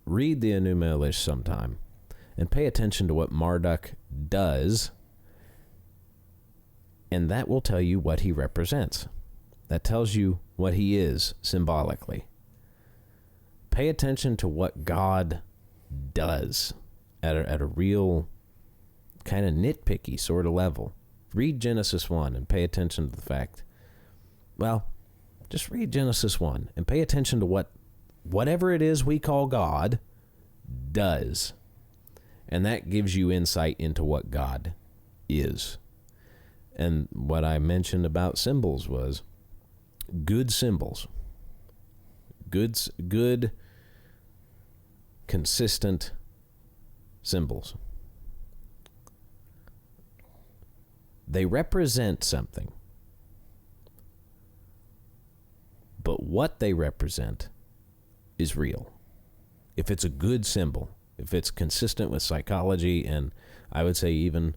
read the Enuma Elish sometime and pay attention to what Marduk does, and that will tell you what he represents. That tells you what he is symbolically. Pay attention to what God does at a real kind of nitpicky sort of level. Read Genesis 1 and pay attention to the fact, just read Genesis 1 and pay attention to whatever it is we call God does. And that gives you insight into what God is. And what I mentioned about symbols was good symbols. Good, consistent symbols. They represent something. But what they represent is real. If it's a good symbol, if it's consistent with psychology, and I would say even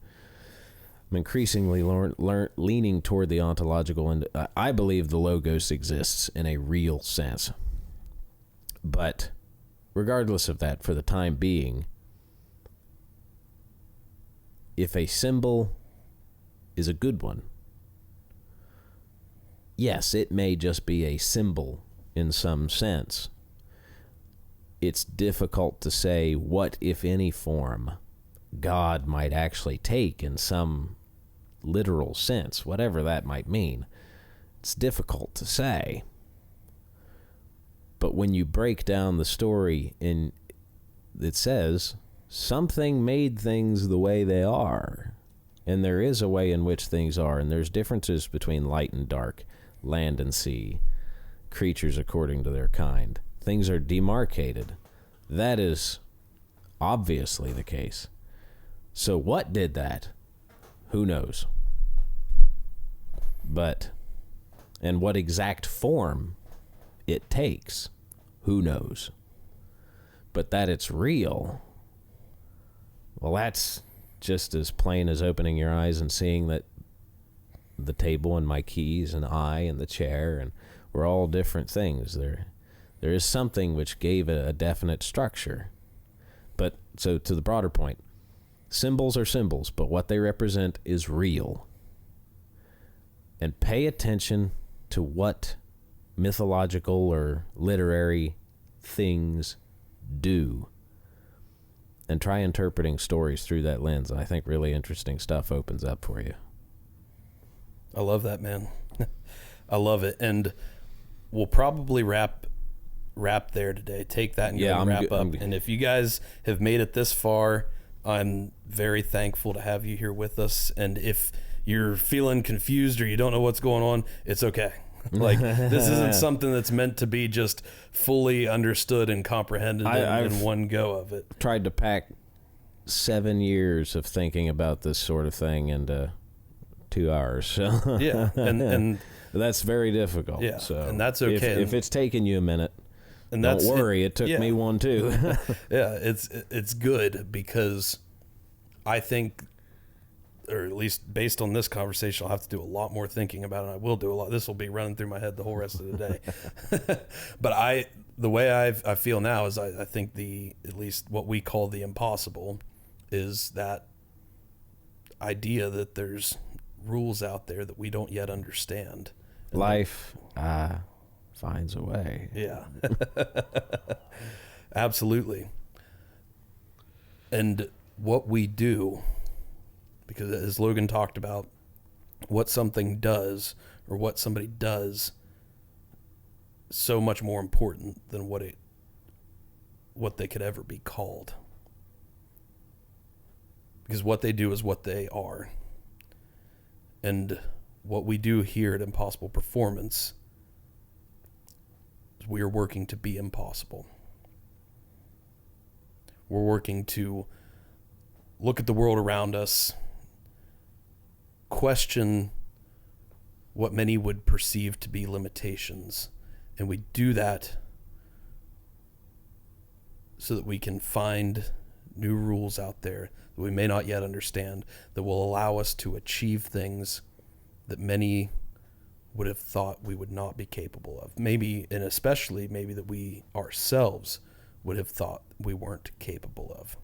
I'm increasingly leaning toward the ontological, and I believe the logos exists in a real sense. But regardless of that, for the time being, if a symbol is a good one, yes, it may just be a symbol in some sense. It's difficult to say what, if any, form God might actually take in some literal sense, whatever that might mean. It's difficult to say. But when you break down the story, it says something made things the way they are. And there is a way in which things are, and there's differences between light and dark, land and sea, creatures according to their kind. Things are demarcated. That is obviously the case. So what did that? Who knows? And what exact form it takes, who knows? But that it's real, well, that's just as plain as opening your eyes and seeing that the table and my keys and I and the chair and we're all different things. There is something which gave it a definite structure. But so to the broader point, symbols are symbols, but what they represent is real. And pay attention to what mythological or literary things do. And try interpreting stories through that lens. And I think really interesting stuff opens up for you. I love that, man. I love it. And we'll probably wrap there today. Take that and go and wrap up. And if you guys have made it this far, I'm very thankful to have you here with us. And if you're feeling confused or you don't know what's going on, it's okay. Like, this isn't something that's meant to be just fully understood and comprehended in one go of it. Tried to pack 7 years of thinking about this sort of thing into 2 hours. So. Yeah, and that's very difficult. Yeah, so and that's okay. If it's taking you a minute, and don't worry, it took me one too. Yeah, it's good because I think, or at least based on this conversation, I'll have to do a lot more thinking about it. And I will do a lot. This will be running through my head the whole rest of the day. But the way I feel now is I think at least what we call the impossible is that idea that there's rules out there that we don't yet understand. And life finds a way. Yeah. Absolutely. And what we do, because as Logan talked about, what something does or what somebody does is so much more important than what they could ever be called. Because what they do is what they are. And what we do here at Impossible Performance is we are working to be impossible. We're working to look at the world around us, question what many would perceive to be limitations, and we do that so that we can find new rules out there that we may not yet understand that will allow us to achieve things that many would have thought we would not be capable of. Maybe, and especially maybe that we ourselves would have thought we weren't capable of.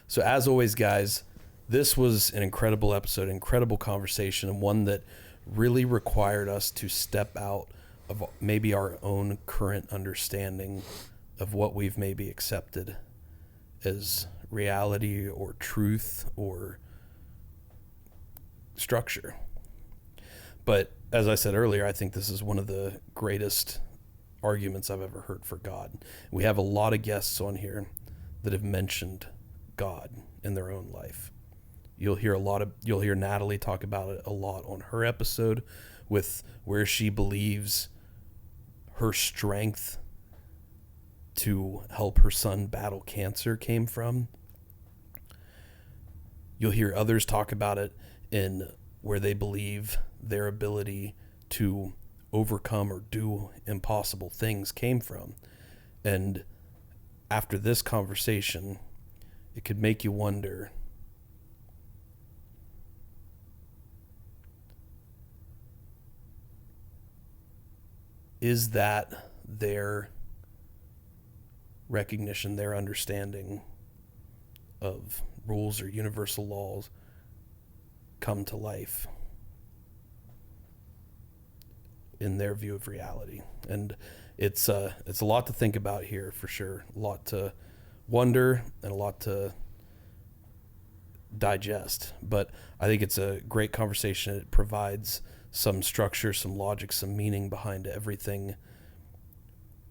So as always, guys, this was an incredible episode, incredible conversation, and one that really required us to step out of maybe our own current understanding of what we've maybe accepted as reality or truth or structure. But as I said earlier, I think this is one of the greatest arguments I've ever heard for God. We have a lot of guests on here that have mentioned God in their own life. You'll hear Natalie talk about it a lot on her episode, with where she believes her strength to help her son battle cancer came from. You'll hear others talk about it in where they believe their ability to overcome or do impossible things came from. And after this conversation, it could make you wonder, is that their recognition, their understanding of rules or universal laws come to life in their view of reality? And it's a lot to think about here, for sure. A lot to wonder and a lot to digest. But I think it's a great conversation. It provides some structure, some logic, some meaning behind everything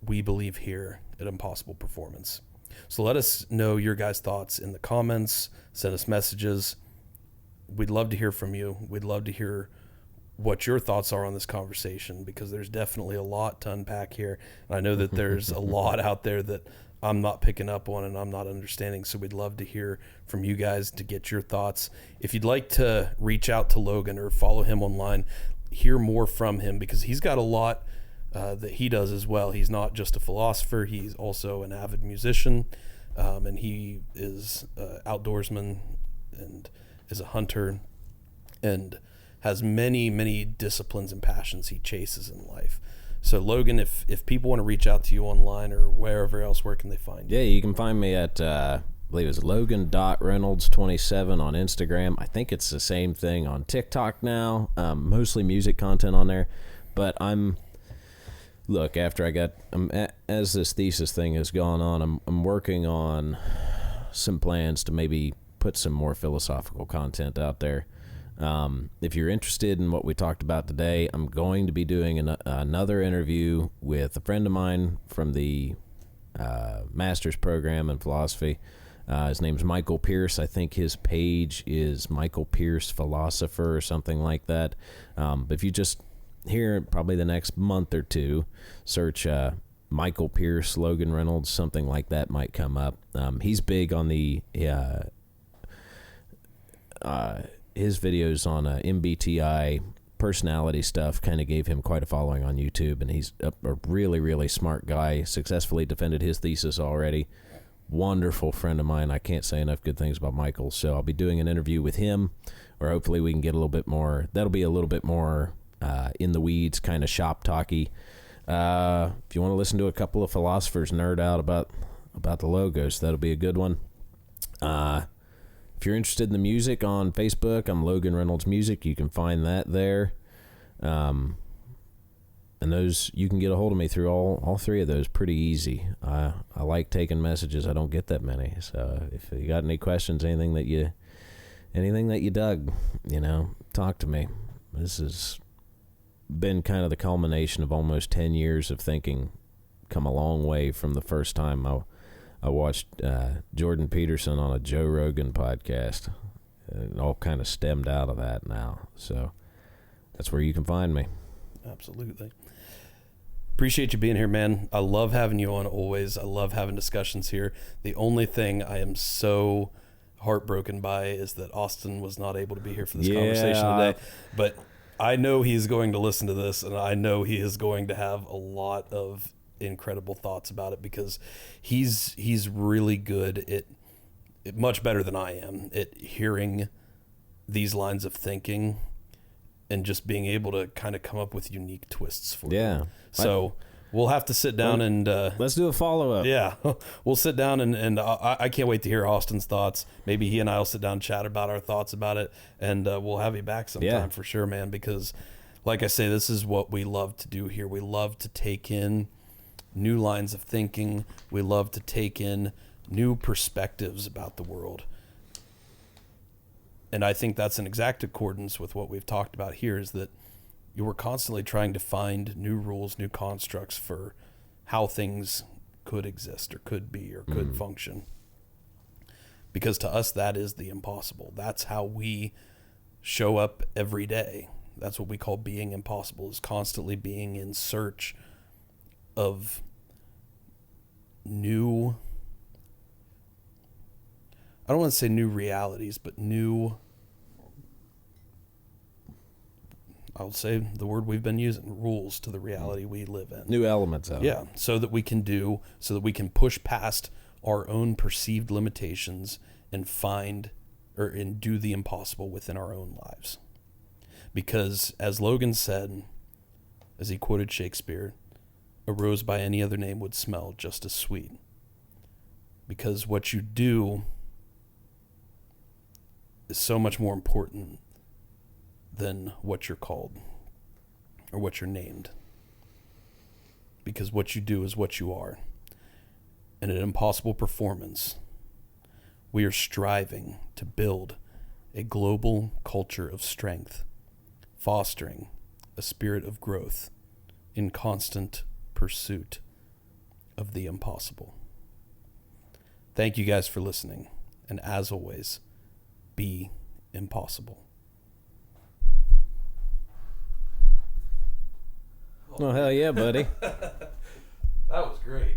we believe here at Impossible Performance. So let us know your guys' thoughts in the comments. Send us messages. We'd love to hear from you. We'd love to hear what your thoughts are on this conversation, because there's definitely a lot to unpack here. And I know that there's a lot out there that I'm not picking up on and I'm not understanding. So we'd love to hear from you guys, to get your thoughts. If you'd like to reach out to Logan or follow him online, hear more from him, because he's got a lot that he does as well. He's not just a philosopher. He's also an avid musician, and he is an outdoorsman and is a hunter and has many, many disciplines and passions he chases in life. So Logan, if people want to reach out to you online or wherever else, where can they find you? Yeah, you can find me at, I believe it's Logan.Reynolds27 on Instagram. I think it's the same thing on TikTok now. Mostly music content on there. But as this thesis thing has gone on, I'm working on some plans to maybe put some more philosophical content out there. If you're interested in what we talked about today, I'm going to be doing another interview with a friend of mine from the master's program in philosophy. His name's Michael Pierce. I think his page is Michael Pierce Philosopher or something like that. But if you just here probably the next month or two, search Michael Pierce, Logan Reynolds, something like that might come up. He's big on the his videos on MBTI personality stuff kind of gave him quite a following on YouTube, and he's a really, really smart guy, successfully defended his thesis already. Wonderful friend of mine. I can't say enough good things about Michael, so I'll be doing an interview with him, or hopefully we can get a little bit more, that'll be a little bit more in the weeds, kind of shop talky. If you want to listen to a couple of philosophers nerd out about the logos, that'll be a good one. If you're interested in the music on Facebook, I'm Logan Reynolds Music. You can find that there. And those, you can get a hold of me through all three of those pretty easy. I like taking messages. I don't get that many. So if you got any questions, anything that you dug, talk to me. This has been kind of the culmination of almost 10 years of thinking, come a long way from the first time I watched Jordan Peterson on a Joe Rogan podcast. It all kind of stemmed out of that now. So that's where you can find me. Absolutely. Appreciate you being here, man. I love having you on always. I love having discussions here. The only thing I am so heartbroken by is that Austin was not able to be here for this conversation today. But I know he's going to listen to this, and I know he is going to have a lot of incredible thoughts about it, because he's really good at much better than I am at hearing these lines of thinking and just being able to kind of come up with unique twists for them. So we'll have to sit down and let's do a follow-up. Yeah, we'll sit down and I can't wait to hear Austin's thoughts. Maybe he and I will sit down and chat about our thoughts about it, and we'll have you back sometime for sure, man, because like I say, this is what we love to do here. We love to take in new lines of thinking. We love to take in new perspectives about the world. And I think that's in exact accordance with what we've talked about here, is that you were constantly trying to find new rules, new constructs for how things could exist or could be or could function. because to us that is the impossible. That's how we show up every day. That's what we call being impossible, is constantly being in search of new, I don't want to say new realities, but I'll say the word we've been using, rules to the reality we live in. New elements of it. Yeah, so that we can push past our own perceived limitations and do the impossible within our own lives. Because as Logan said, as he quoted Shakespeare, a rose by any other name would smell just as sweet. Because what you do is so much more important than what you're called or what you're named. Because what you do is what you are. In an impossible performance, we are striving to build a global culture of strength, fostering a spirit of growth in constant pursuit of the impossible. Thank you guys for listening, and as always, be impossible. Oh, hell yeah, buddy. That was great.